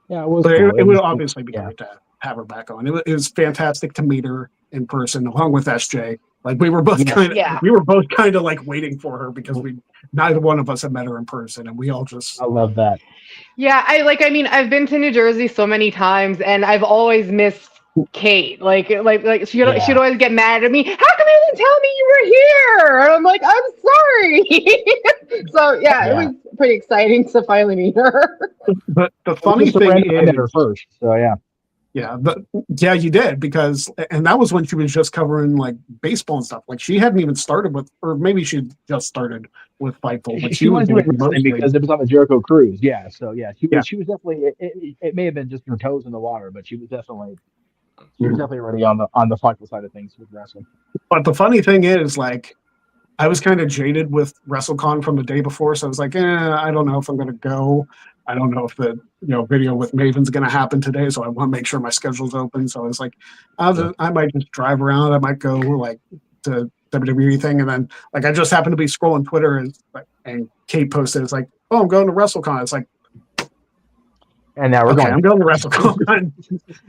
Speaker 10: Yeah, it was.
Speaker 5: But
Speaker 10: Cool.
Speaker 5: it would obviously be great to have her back on. It was fantastic to meet her in person, along with SJ. Like, we were both kind of like waiting for her, because neither one of us had met her in person, and we all just.
Speaker 10: I love that.
Speaker 4: Yeah, I've been to New Jersey so many times, and I've always missed Kate. Like she'd always get mad at me. How come you didn't tell me you were here? And I'm like, I'm sorry. So yeah, it was pretty exciting to finally meet her.
Speaker 5: But the funny thing is,
Speaker 10: I met her first. So yeah.
Speaker 5: Yeah, you did, and that was when she was just covering like baseball and stuff. Like, she hadn't even started with, or maybe she just started with Fightful. But
Speaker 10: she was doing wrestling because it was on the Jericho cruise. Yeah, so she was definitely. It may have been just her toes in the water, but she was definitely already on the Fightful side of things with wrestling.
Speaker 5: But the funny thing is, like, I was kind of jaded with WrestleCon from the day before, so I was like, I don't know if I'm going to go. I don't know if the video with Maven's going to happen today, so I want to make sure my schedule's open. So I was like, I might just drive around. I might go like to WWE thing, and then like I just happened to be scrolling Twitter, and Kate posted, it's like, oh, I'm going to WrestleCon. It's like,
Speaker 10: and now we're going.
Speaker 5: I'm going to WrestleCon,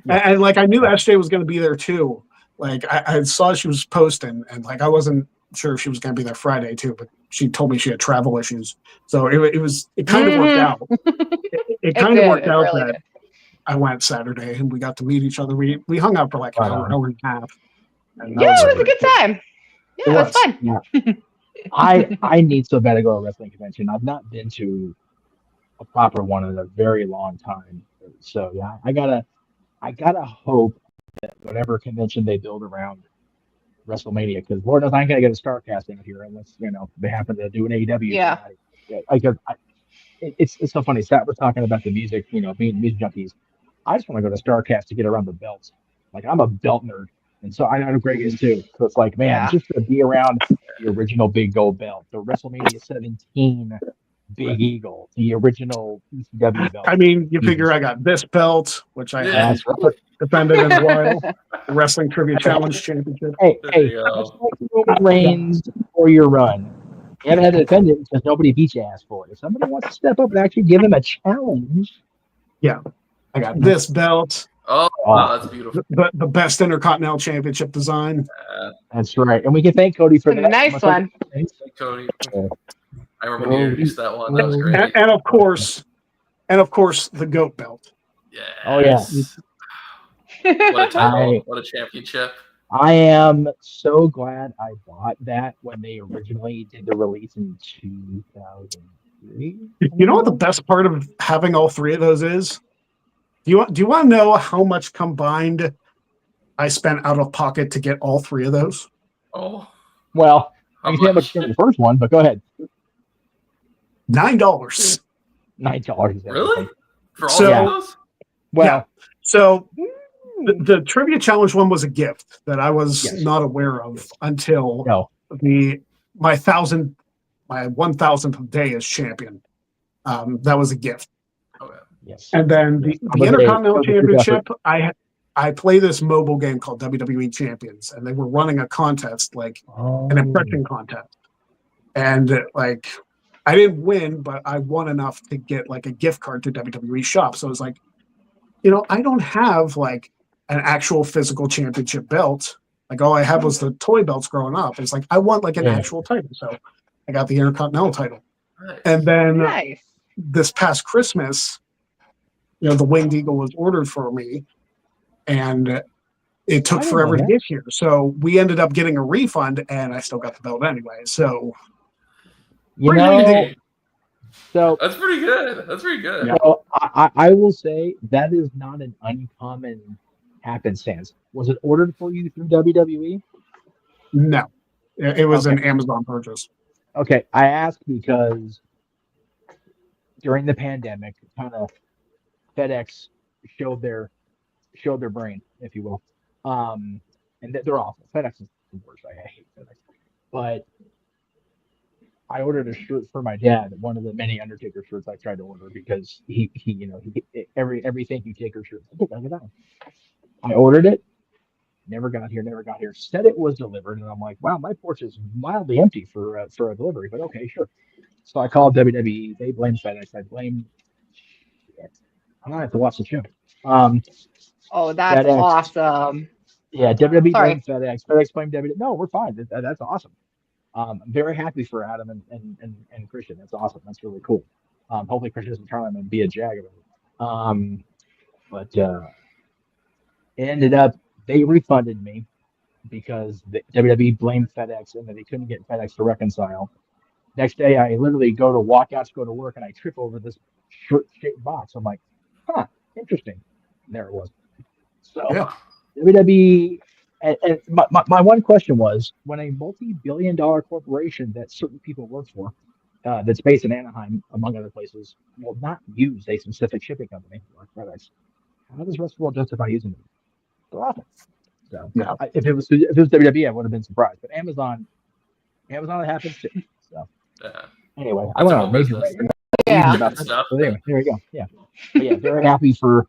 Speaker 5: and like I knew SJ was going to be there too. Like I saw she was posting, and like I wasn't sure she was going to be there Friday too, but she told me she had travel issues, so it kind of worked out. It kind of worked out really that I went Saturday and we got to meet each other. We hung out for like an hour and a half.
Speaker 4: And it was a good time. Yeah, it was fun.
Speaker 10: Yeah. I need so bad to go to a wrestling convention. I've not been to a proper one in a very long time. So yeah, I gotta hope that whatever convention they build around WrestleMania, because Lord knows I ain't gonna get a StarCast in here unless they happen to do an AEW.
Speaker 4: Yeah.
Speaker 10: It's so funny. Sat was talking about the music, being music junkies. I just want to go to StarCast to get around the belts. Like, I'm a belt nerd, and so I know Greg is too. So it's like, man, just to be around the original Big Gold belt, the WrestleMania 17 Big Eagle, the original ECW belt.
Speaker 5: I mean, you figure I got this belt, which I haven't defended in a while. The Wrestling Trivia Challenge Championship.
Speaker 10: Hey, Roman Reigns for your run. You haven't had to defend it because nobody beat your ass for it. If somebody wants to step up and actually give him a challenge.
Speaker 5: Yeah. I got this belt.
Speaker 7: Oh, wow, that's beautiful.
Speaker 5: The best Intercontinental Championship design.
Speaker 10: That's right. And we can thank Cody for
Speaker 4: It's a
Speaker 10: that.
Speaker 4: nice one.
Speaker 7: Cody. I remember when you introduced that one. That was great.
Speaker 5: And of course, the GOAT belt.
Speaker 7: Yeah.
Speaker 10: Oh, yeah.
Speaker 7: What a title. What a championship.
Speaker 10: I am so glad I bought that when they originally did the release in 2003.
Speaker 5: You know what the best part of having all three of those is? Do you want to know how much combined I spent out of pocket to get all three of those?
Speaker 7: Oh.
Speaker 10: Well, I can see how much you spent the first one, but go ahead.
Speaker 5: $9.
Speaker 10: $9.
Speaker 7: Really? For all of those?
Speaker 10: Well,
Speaker 5: yeah. So the trivia challenge one was a gift that I was not aware of until my 1000th day as champion. That was a gift.
Speaker 7: Okay.
Speaker 10: Yes.
Speaker 5: And then the Intercontinental Championship, I play this mobile game called WWE Champions, and they were running a contest, like an impression contest. And like I didn't win, but I won enough to get like a gift card to WWE shop. So it was like, I don't have like an actual physical championship belt. Like all I had was the toy belts growing up. It's like I want like an actual title. So I got the Intercontinental title.
Speaker 7: Nice.
Speaker 5: And then this past Christmas, the Winged Eagle was ordered for me, and it took forever to get here. So we ended up getting a refund, and I still got the belt anyway. So
Speaker 10: so
Speaker 7: that's pretty good. That's pretty good.
Speaker 10: I will say that is not an uncommon happenstance. Was it ordered for you through WWE?
Speaker 5: No, it was an Amazon purchase.
Speaker 10: Okay, I asked because during the pandemic, kind of FedEx showed their brain, if you will, and they're awful. FedEx is the worst. I hate FedEx, but I ordered a shirt for my dad, one of the many Undertaker shirts I tried to order because he every thank you taker shirt. I ordered it, never got here. Said it was delivered, and I'm like, wow, my porch is mildly empty for a delivery, but okay, sure. So I called WWE. They blame FedEx. I blame. Shit. I'm gonna have to watch the show.
Speaker 4: Oh, that's
Speaker 10: FedEx.
Speaker 4: awesome.
Speaker 10: Yeah, WWE blamed FedEx. FedEx blamed WWE. No, we're fine. That's awesome. I'm very happy for Adam and Christian. That's awesome. That's really cool. Hopefully Christian doesn't try him and be a jag about it. But it ended up they refunded me because the WWE blamed FedEx and that they couldn't get FedEx to reconcile. Next day, I literally walk out to go to work, and I trip over this shirt-shaped box. I'm like, interesting. And there it was. So WWE. And my one question was, when a multi-billion-dollar corporation that certain people work for, that's based in Anaheim, among other places, will not use a specific shipping company like FedEx, how does the rest of the world justify using them? They're awful. So if it was WWE, I would have been surprised. But Amazon it happens too. So anyway, I went on a major so anyway, there we go. Yeah, but yeah, very happy for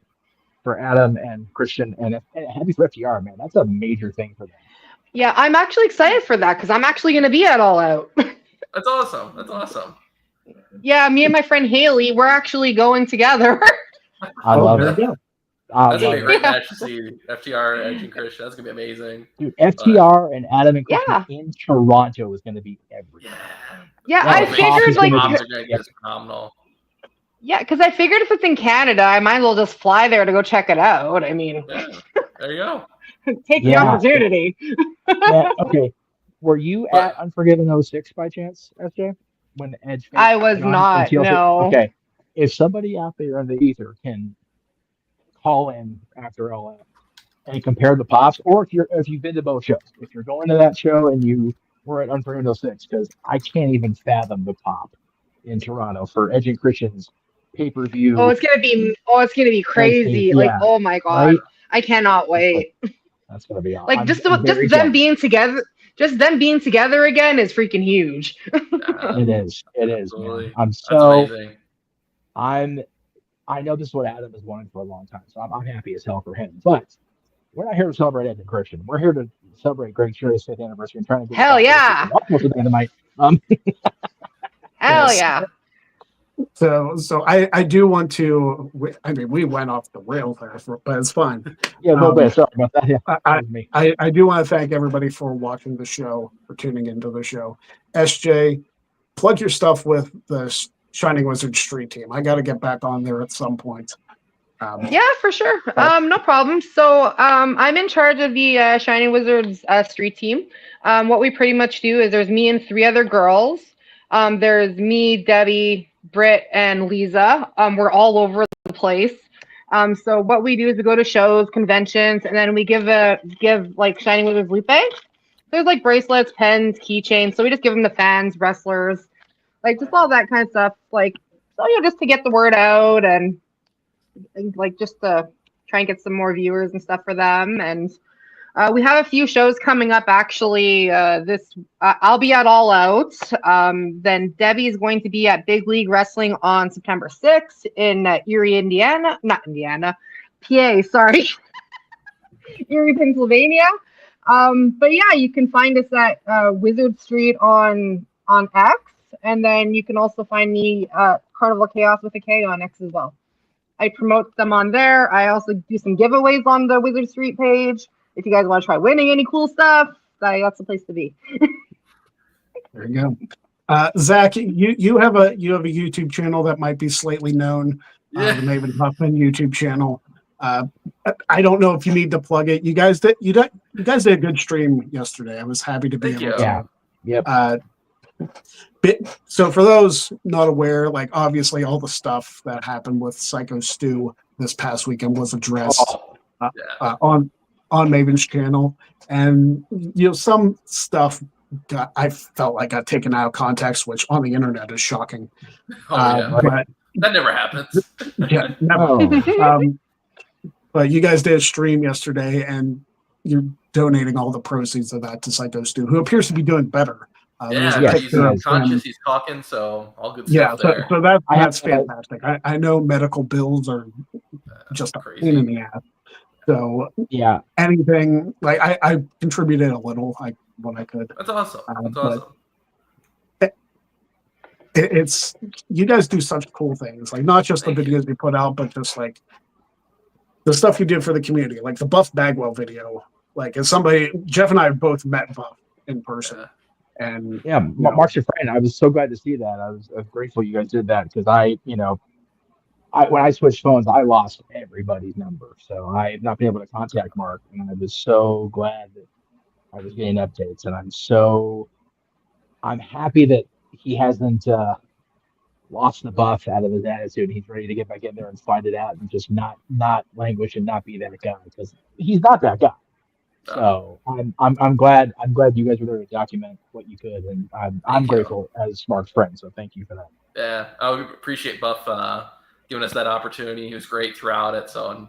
Speaker 10: Adam and Christian, and happy for FTR, man. That's a major thing for them.
Speaker 4: Yeah, I'm actually excited for that because I'm actually going to be at All Out.
Speaker 7: That's awesome.
Speaker 4: Yeah, me and my friend Haley, we're actually going together.
Speaker 10: I love it.
Speaker 7: That's gonna be a great match to see FTR, Edge, and Christian. That's gonna be amazing.
Speaker 10: Dude, FTR and Adam and Christian in Toronto is going to be everything.
Speaker 4: Yeah, I figured like
Speaker 7: phenomenal.
Speaker 4: Yeah, because I figured if it's in Canada, I might as well just fly there to go check it out. I mean,
Speaker 7: there you go.
Speaker 4: Take the opportunity.
Speaker 10: Okay. Were you at Unforgiven 06 by chance, SJ? When Edge?
Speaker 4: I was not. No.
Speaker 10: Okay. If somebody out there in the ether can call in after All Out and compare the pops, or if you've been to both shows, if you're going to that show and you were at Unforgiven 06, because I can't even fathom the pop in Toronto for Edge and Christian's pay-per-view.
Speaker 4: Oh, it's gonna be crazy. Like, oh my god. Right? I cannot wait.
Speaker 10: That's gonna be awesome.
Speaker 4: Like just them being together again is freaking huge.
Speaker 10: It is.
Speaker 7: Absolutely.
Speaker 10: I know this is what Adam has wanted for a long time, so I'm happy as hell for him. But we're not here to celebrate Ed and Christian. We're here to celebrate Greg Cherry's 5th anniversary and trying to get
Speaker 4: hell yeah.
Speaker 10: Dynamite
Speaker 4: Hell
Speaker 5: Yes.
Speaker 4: yeah.
Speaker 5: So I do want to. I mean, we went off the rail there, but it's fine.
Speaker 10: Yeah, a little bit. Sorry about that. Yeah,
Speaker 5: I,
Speaker 10: that was me.
Speaker 5: I do want to thank everybody for watching the show, for tuning into the show. SJ, plug your stuff with the Shining Wizard Street Team. I got to get back on there at some point.
Speaker 4: Yeah, for sure. No problem. So I'm in charge of the Shining Wizards street team. What we pretty much do is there's me and 3 other girls. There's me, Debbie, Britt, and Lisa. We're all over the place. So what we do is we go to shows, conventions, and then we give like Shining Wizards loot bags. There's like bracelets, pens, keychains. So we just give them to fans, wrestlers, like just all that kind of stuff. Like, so just to get the word out and like just to try and get some more viewers and stuff for them. And we have a few shows coming up actually. I'll be at All Out. Then Debbie is going to be at Big League Wrestling on September 6th in Erie, PA, sorry. Erie, Pennsylvania. But yeah, you can find us at Wizard Street on X, and then you can also find me Carnival Chaos with a K on X as well. I promote them on there. I also do some giveaways on the Wizard Street page. If you guys want to try winning any cool stuff, that's the place to be.
Speaker 5: There you go. Zach, you have a YouTube channel that might be slightly known. The Maven Huffman YouTube channel. I don't know if you need to plug it. You guys did a good stream yesterday. I was happy to be able to.
Speaker 10: Yeah.
Speaker 5: Yep. So for those not aware, like obviously all the stuff that happened with Psycho Stu this past weekend was addressed on Maven's channel, and some stuff I felt like got taken out of context, which on the internet is shocking. But
Speaker 7: that never happens.
Speaker 5: Yeah, never. But you guys did a stream yesterday, and you're donating all the proceeds of that to Psycho Stu, who appears to be doing better.
Speaker 7: He's conscious, he's talking, so all good stuff there.
Speaker 5: So that's fantastic. I know medical bills are just a pain in the ass. So
Speaker 10: yeah,
Speaker 5: anything like I contributed a little, when I could.
Speaker 7: That's awesome. That's awesome.
Speaker 5: It's you guys do such cool things, like not just the videos you put out, but just like the stuff you did for the community, like the Buff Bagwell video. Like as somebody, Jeff and I have both met Buff in person. And
Speaker 10: yeah, Mark's your friend. I was so glad to see that. I was grateful you guys did that because when I switched phones, I lost everybody's number, so I've not been able to contact Mark, and I was so glad that I was getting updates, and I'm happy that he hasn't lost the buff out of his attitude. He's ready to get back in there and find it out, and just not languish and not be that guy because he's not that guy. So I'm glad you guys were there to document what you could, and I'm grateful as Mark's friend. So thank you for that.
Speaker 7: Yeah, I would appreciate Buff giving us that opportunity. He was great throughout it. So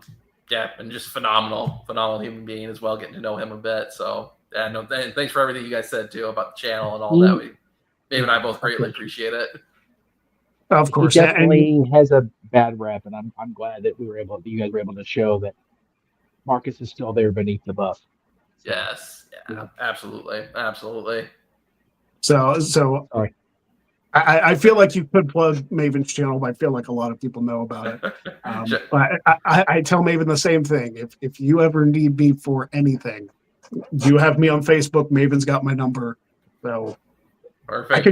Speaker 7: and just phenomenal human being as well. Getting to know him a bit. So thanks for everything you guys said too about the channel and all that. Dave and I both greatly appreciate it.
Speaker 5: Of course,
Speaker 10: he definitely has a bad rep, and I'm glad that you guys were able to show that Marcus is still there beneath the buff.
Speaker 7: Yes, yeah, absolutely.
Speaker 5: So
Speaker 10: sorry.
Speaker 5: I feel like you could plug Maven's channel, but I feel like a lot of people know about it. But I tell Maven the same thing. If you ever need me for anything, you have me on Facebook. Maven's got my number, so
Speaker 7: perfect.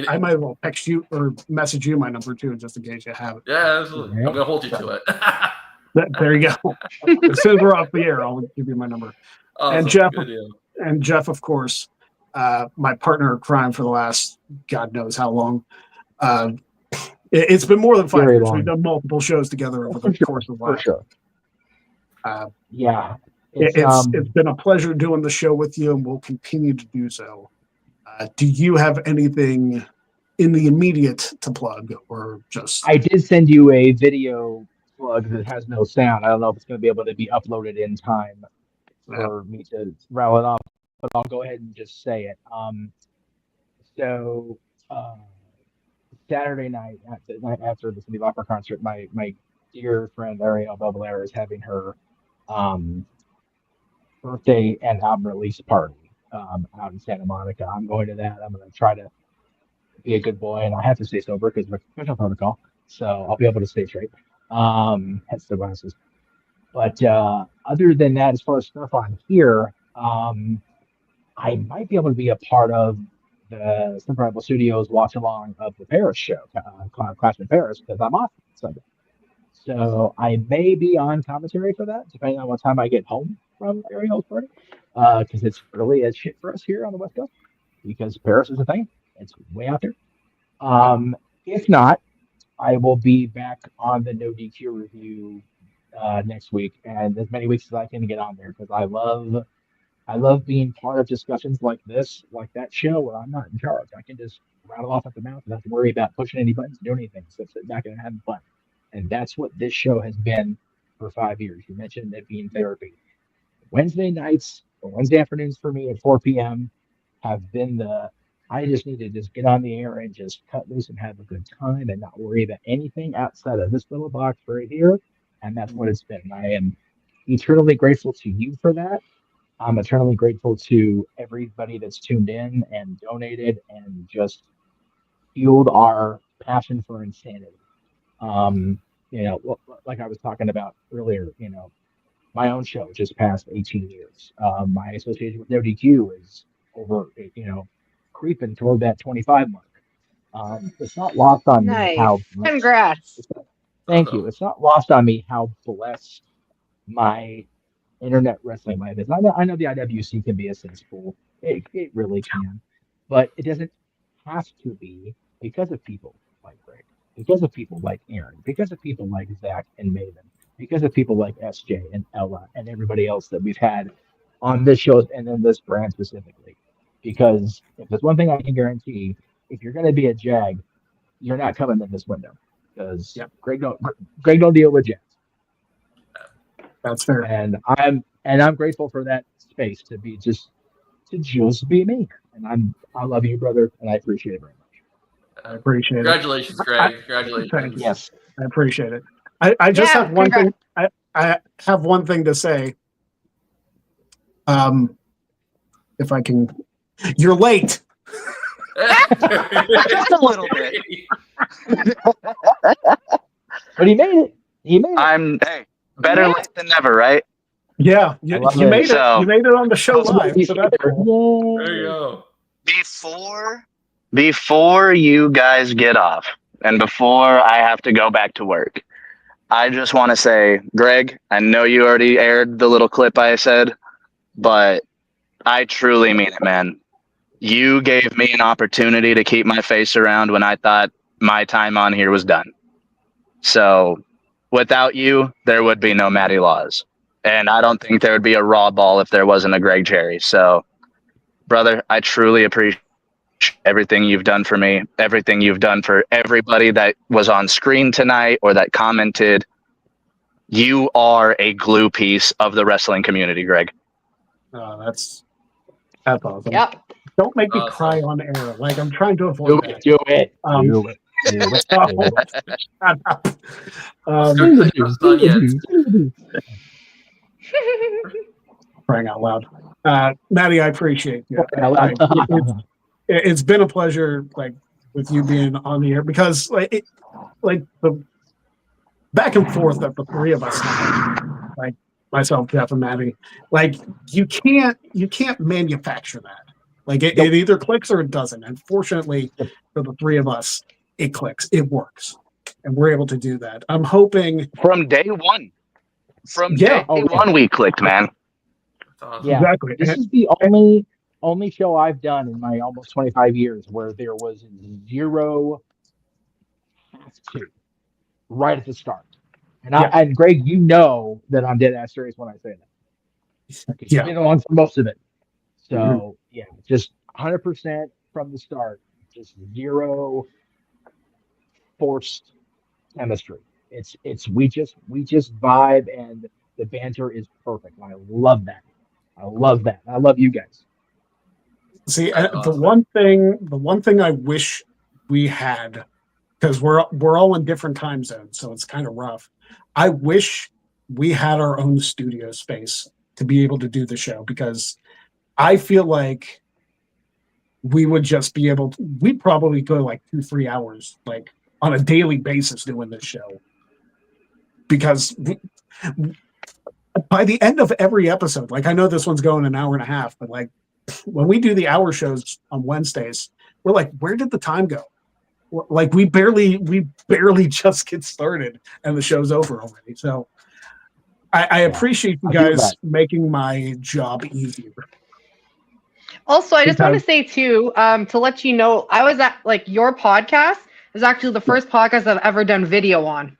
Speaker 5: I might as well text you or message you my number too, just in case you have it.
Speaker 7: Yeah, absolutely. I'm gonna hold you to it.
Speaker 5: There you go. As soon as we're off the air, I'll give you my number.
Speaker 7: Awesome.
Speaker 5: And Jeff, of course, my partner in crime for the last God knows how long. It's been more than 5 years. We've done multiple shows together over the course of life.
Speaker 10: For sure. Yeah,
Speaker 5: it's been a pleasure doing the show with you, and we'll continue to do so. Do you have anything in the immediate to plug, or just?
Speaker 10: I did send you a video plug that has no sound. I don't know if it's going to be able to be uploaded in time for me to rattle it off, but I'll go ahead and just say it. So Saturday night after the Cindy Lauper concert, my dear friend Ariel Belvalera is having her birthday and album release party out in Santa Monica. I'm going to that. I'm going to try to be a good boy, and I have to stay sober because of a professional protocol. So I'll be able to stay straight. Hence the glasses. But other than that, as far as stuff on here, I might be able to be a part of the Simple Rival Studios watch along of the Paris show, Clash in Paris, because I'm off Sunday. So I may be on commentary for that, depending on what time I get home from Ariel's party, because it's early as shit for us here on the West Coast, because Paris is a thing. It's way out there. If not, I will be back on the No DQ review next week, and as many weeks as I can get on there, because I love being part of discussions like this, like that show where I'm not in charge. I can just rattle off at the mouth and not have to worry about pushing any buttons, doing anything, except sit back and having fun. And that's what this show has been for 5 years. You mentioned it being therapy. Wednesday nights or Wednesday afternoons for me at 4 p.m. have been I just need to just get on the air and just cut loose and have a good time and not worry about anything outside of this little box right here. And that's what it's been. I am eternally grateful to you for that. I'm eternally grateful to everybody that's tuned in and donated and just fueled our passion for insanity. Like I was talking about earlier, my own show just passed 18 years. My association with No DQ is over, creeping toward that 25 mark. It's not lost on me
Speaker 4: Nice.
Speaker 10: how
Speaker 4: Congrats.
Speaker 10: Thank you. It's not lost on me how blessed my internet wrestling life is. I know the IWC can be a cesspool. It really can. But it doesn't have to be because of people like Greg, because of people like Aaron, because of people like Zach and Maven, because of people like SJ and Ella and everybody else that we've had on this show and in this brand specifically. Because if there's one thing I can guarantee, if you're going to be a Jag, you're not coming in this window because Greg don't deal with Jags.
Speaker 5: That's fair.
Speaker 10: And I'm grateful for that space to just be me. And I love you, brother, and I appreciate it very much.
Speaker 5: I appreciate
Speaker 7: Congratulations,
Speaker 5: it.
Speaker 7: Greg. Congratulations.
Speaker 10: Yes.
Speaker 5: I appreciate it. I just have one thing. I have one thing to say. If I can, you're late.
Speaker 9: Just a little bit.
Speaker 10: But he made it.
Speaker 9: Hey, better late than never, right?
Speaker 5: Yeah, you made it. You made it on the show live. So that's cool.
Speaker 7: There you go.
Speaker 9: Before you guys get off and before I have to go back to work, I just want to say, Greg, I know you already aired the little clip I said, but I truly mean it, man. You gave me an opportunity to keep my face around when I thought my time on here was done. So without you, there would be no Matty Laws. And I don't think there would be a Raw Ball if there wasn't a Greg Cherry. So, brother, I truly appreciate everything you've done for me, everything you've done for everybody that was on screen tonight or that commented. You are a glue piece of the wrestling community, Greg.
Speaker 5: That's awesome.
Speaker 4: Yep.
Speaker 5: Don't make me cry on air. Like I'm trying to avoid that.
Speaker 10: Do it.
Speaker 5: Crying out loud. Maddie, I appreciate you. It's been a pleasure, like with you being on the air because, like the back and forth that the three of us have, like myself, Jeff, and Maddie, like you can't manufacture that. Like it either clicks or it doesn't. And fortunately for the three of us, it clicks. It works, and we're able to do that. I'm hoping
Speaker 9: from day one. Day one, we clicked, man.
Speaker 7: Awesome.
Speaker 10: Yeah,
Speaker 5: exactly.
Speaker 10: This is the only show I've done in my almost 25 years where there was zero have to right at the start. And and Greg, you know that I'm dead ass serious when I say that. You've been along for most of it. So just 100% from the start, just zero forced chemistry. We just vibe and the banter is perfect. I love that. I love you guys.
Speaker 5: See, the one thing I wish we had, because we're all in different time zones, so it's kind of rough. I wish we had our own studio space to be able to do the show, because I feel like we would just be able to, we'd probably go like 2-3 hours, like on a daily basis doing this show. Because by the end of every episode, like I know this one's going an hour and a half, but like when we do the hour shows on Wednesdays, we're like, where did the time go? Like we barely just get started and the show's over already. So I appreciate you guys making my job easier.
Speaker 4: Also, I just want to say too, to let you know, I was at like your podcast is actually the first podcast I've ever done video on.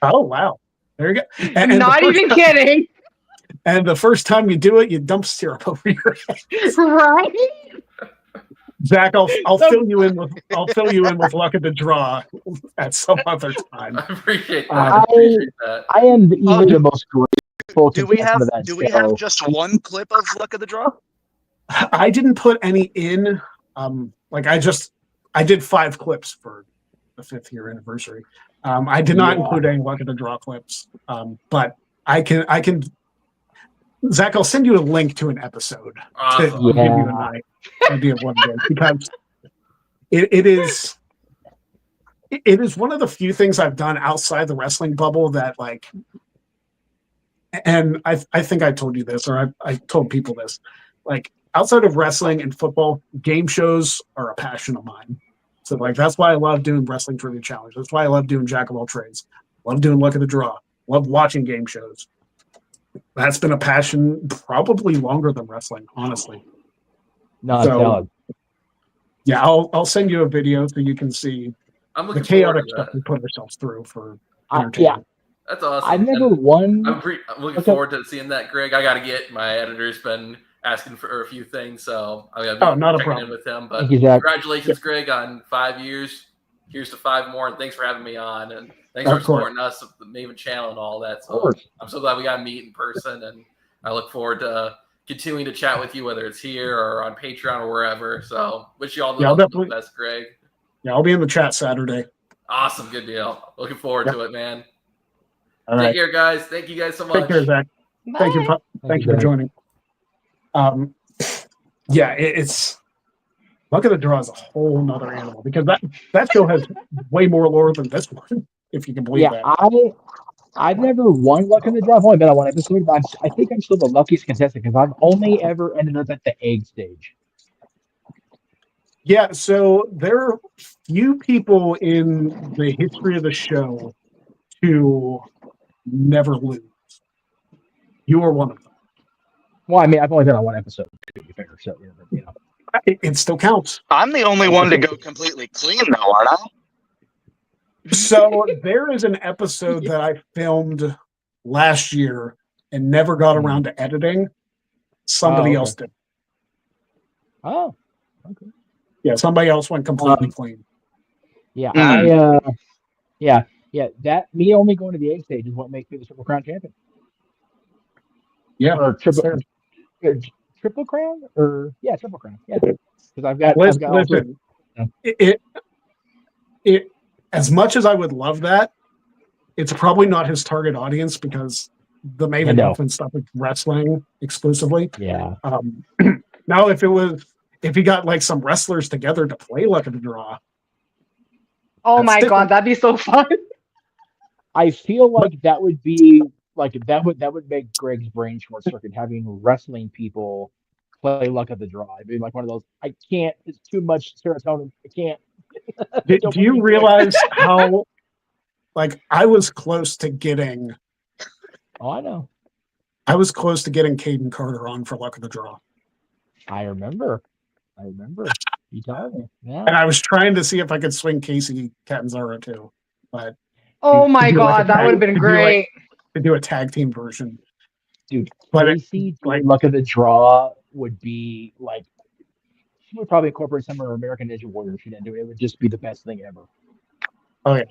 Speaker 5: Oh wow. There you go.
Speaker 4: And not even kidding.
Speaker 5: And the first time you do it, you dump syrup over your head.
Speaker 4: Right?
Speaker 5: Zach, I'll fill you in with luck of the draw at some other time.
Speaker 7: I appreciate that.
Speaker 10: I am even the most grateful.
Speaker 9: Do we have just one clip of Luck of the Draw?
Speaker 5: I didn't put any in. Like I did 5 clips for the 5th year anniversary. I did not include any Luck of the Draw clips. But I can. Zach, I'll send you a link to an episode to give you an idea of what it is, because it is one of the few things I've done outside the wrestling bubble that like, and I think I told you this, or I told people this, like outside of wrestling and football, game shows are a passion of mine. So like that's why I love doing Wrestling Trivia Challenge. That's why I love doing Jack of All Trades. Love doing Luck of the Draw. Love watching game shows. That's been a passion probably longer than wrestling, honestly.
Speaker 10: No,
Speaker 5: yeah, I'll send you a video so you can see the chaotic stuff we put ourselves through for entertainment.
Speaker 7: That's awesome.
Speaker 10: I've never won.
Speaker 7: I'm looking forward to seeing that, Greg. I got to get my editor's been asking for a few things, so I'm gonna be
Speaker 5: not a
Speaker 7: checking
Speaker 5: problem
Speaker 7: in with him. But
Speaker 10: you,
Speaker 7: congratulations, Greg, on 5 years. Here's to 5 more, and thanks for having me on, and thanks for supporting us with the Maven channel and all that. So I'm so glad we got to meet in person, and I look forward to continuing to chat with you, whether it's here or on Patreon or wherever. So wish you all the best, Greg.
Speaker 5: Yeah, I'll be in the chat Saturday.
Speaker 7: Awesome, good deal. Looking forward to it, man.
Speaker 5: All
Speaker 7: Take
Speaker 5: right.
Speaker 7: care, guys. Thank you guys so much.
Speaker 5: Take care, Zach. Thank you for joining. Yeah, it's Luck of the Draw is a whole nother animal, because that show has way more lore than this one, if you can believe that.
Speaker 10: I've never won Luck of the Draw. I've only been on one episode, but I think I'm still the luckiest contestant because I've only ever ended up at the egg stage.
Speaker 5: Yeah, so there are few people in the history of the show to never lose. You are one of them.
Speaker 10: Well, I mean, I've only been on one episode, to be fair, so you know.
Speaker 5: It still counts.
Speaker 9: I'm the only one to go completely clean, though, aren't I?
Speaker 5: So there is an episode that I filmed last year and never got around to editing. Somebody else did.
Speaker 10: Oh, okay.
Speaker 5: Yeah, somebody else went completely clean.
Speaker 10: Yeah, that me only going to the egg stage is what makes me the Triple Crown champion.
Speaker 5: Yeah,
Speaker 10: or Triple Crown, Triple Crown. Yeah, because I've got all three.
Speaker 5: It as much as I would love that, it's probably not his target audience, because the Maven Dolphin stuff is wrestling exclusively.
Speaker 10: Yeah.
Speaker 5: Now, if he got like some wrestlers together to play Luck of the Draw.
Speaker 4: Oh my God, that'd be so fun.
Speaker 10: I feel like that would be like that would make Greg's brain short circuit, having wrestling people play Luck of the Draw. It'd be like one of those. I can't. It's too much serotonin. I can't.
Speaker 5: Do you realize how, like, I was close to getting?
Speaker 10: Oh, I know.
Speaker 5: I was close to getting Caden Carter on for Luck of the Draw.
Speaker 10: I remember. You told me. Yeah.
Speaker 5: And I was trying to see if I could swing Casey Catanzaro too, but
Speaker 4: oh my God, that would have been great.
Speaker 5: To do a tag team version,
Speaker 10: dude. But Casey, Luck of the Draw would be like. She would probably incorporate some of her American Ninja Warrior if she didn't do it. It would just be the best thing ever.
Speaker 5: Oh yeah.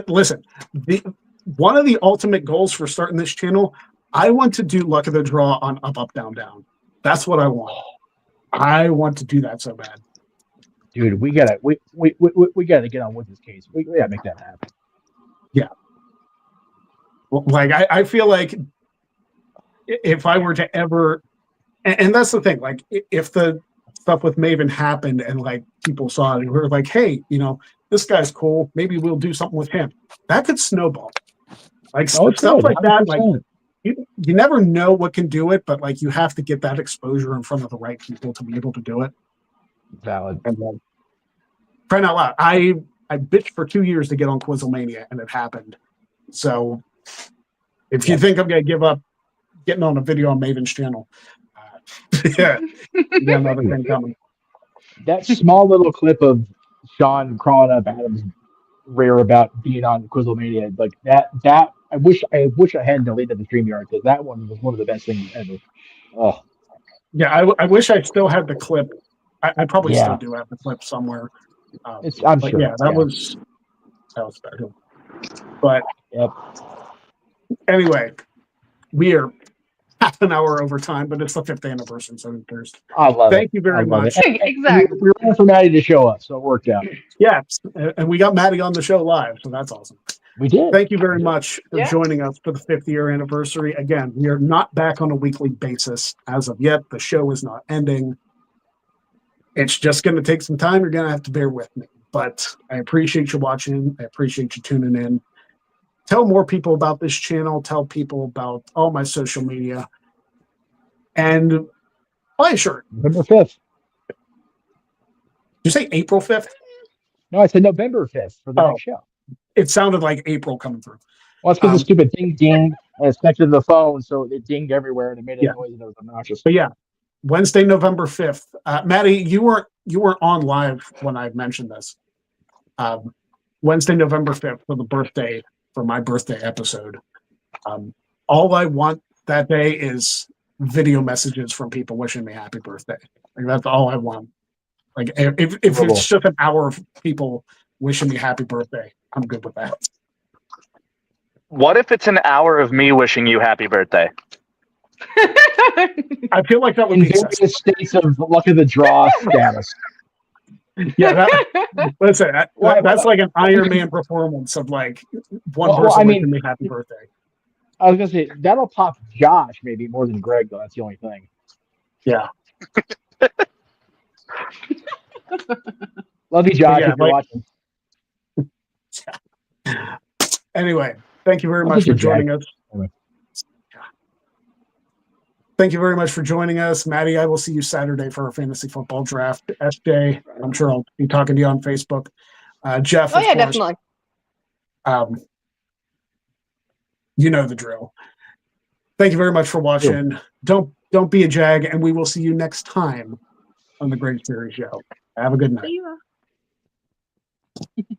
Speaker 5: Listen, one of the ultimate goals for starting this channel, I want to do Luck of the Draw on Up, Up, Down, Down. That's what I want. I want to do that so bad.
Speaker 10: Dude, we gotta get on with this case. We gotta make that happen.
Speaker 5: Yeah. Like I feel like if I were to ever, and that's the thing, like if the stuff with Maven happened and like people saw it and we were like, hey, this guy's cool. Maybe we'll do something with him. That could snowball. Like stuff like that. Like you never know what can do it, but like you have to get that exposure in front of the right people to be able to do it.
Speaker 10: Valid.
Speaker 5: And then, crying out loud, I bitched for 2 years to get on Quizlemania, and it happened. So if you think I'm going to give up getting on a video on Maven's channel, yeah, you got another thing coming.
Speaker 10: That small little clip of Sean crawling up Adam's rear about being on Quizlemania, like that I wish I hadn't deleted the StreamYard because that one was one of the best things ever. Oh.
Speaker 5: Yeah, I wish I still had the clip. I probably still do have the clip somewhere.
Speaker 10: I'm sure.
Speaker 5: Yeah, that was special. But anyway, we are half an hour over time, but it's the 5th anniversary, so there's.
Speaker 10: I love
Speaker 5: Thank you very much.
Speaker 4: Exactly.
Speaker 10: We were waiting for Maddie to show up, so it worked out.
Speaker 5: Yes, and we got Maddie on the show live, so that's awesome.
Speaker 10: We did.
Speaker 5: Thank you very much for joining us for the 5th year anniversary. Again, we are not back on a weekly basis as of yet. The show is not ending. It's just going to take some time. You're going to have to bear with me. But I appreciate you watching. I appreciate you tuning in. Tell more people about this channel. Tell people about all my social media. And buy a shirt.
Speaker 10: November 5th.
Speaker 5: Did you say April 5th?
Speaker 10: No, I said November 5th for the next show.
Speaker 5: It sounded like April coming through.
Speaker 10: Well, it's because the stupid thing dinged and it's connected to the phone, so it dinged everywhere and it made a noise and it was obnoxious.
Speaker 5: But yeah, Wednesday, November 5th. Maddie, you weren't on live when I mentioned this. Wednesday, November 5th for my birthday episode. All I want that day is video messages from people wishing me happy birthday. Like that's all I want. Like if it's just an hour of people wishing me happy birthday, I'm good with that.
Speaker 9: What if it's an hour of me wishing you happy birthday?
Speaker 5: I feel like that would be
Speaker 10: various states of luck of the draw status.
Speaker 5: Yeah, listen, that's like an Iron Man performance of like one person wishing me happy birthday.
Speaker 10: I was gonna say that'll pop Josh maybe more than Greg though. That's the only thing.
Speaker 5: Yeah.
Speaker 10: Love you, Josh. If you're watching.
Speaker 5: Anyway, thank you very much for joining us. Thank you very much for joining us. Maddie, I will see you Saturday for our fantasy football draft. SJ, I'm sure I'll be talking to you on Facebook. Jeff,
Speaker 4: of course, definitely.
Speaker 5: You know the drill. Thank you very much for watching. Don't be a jag, and we will see you next time on the Great Series Show. Have a good night.
Speaker 3: See you.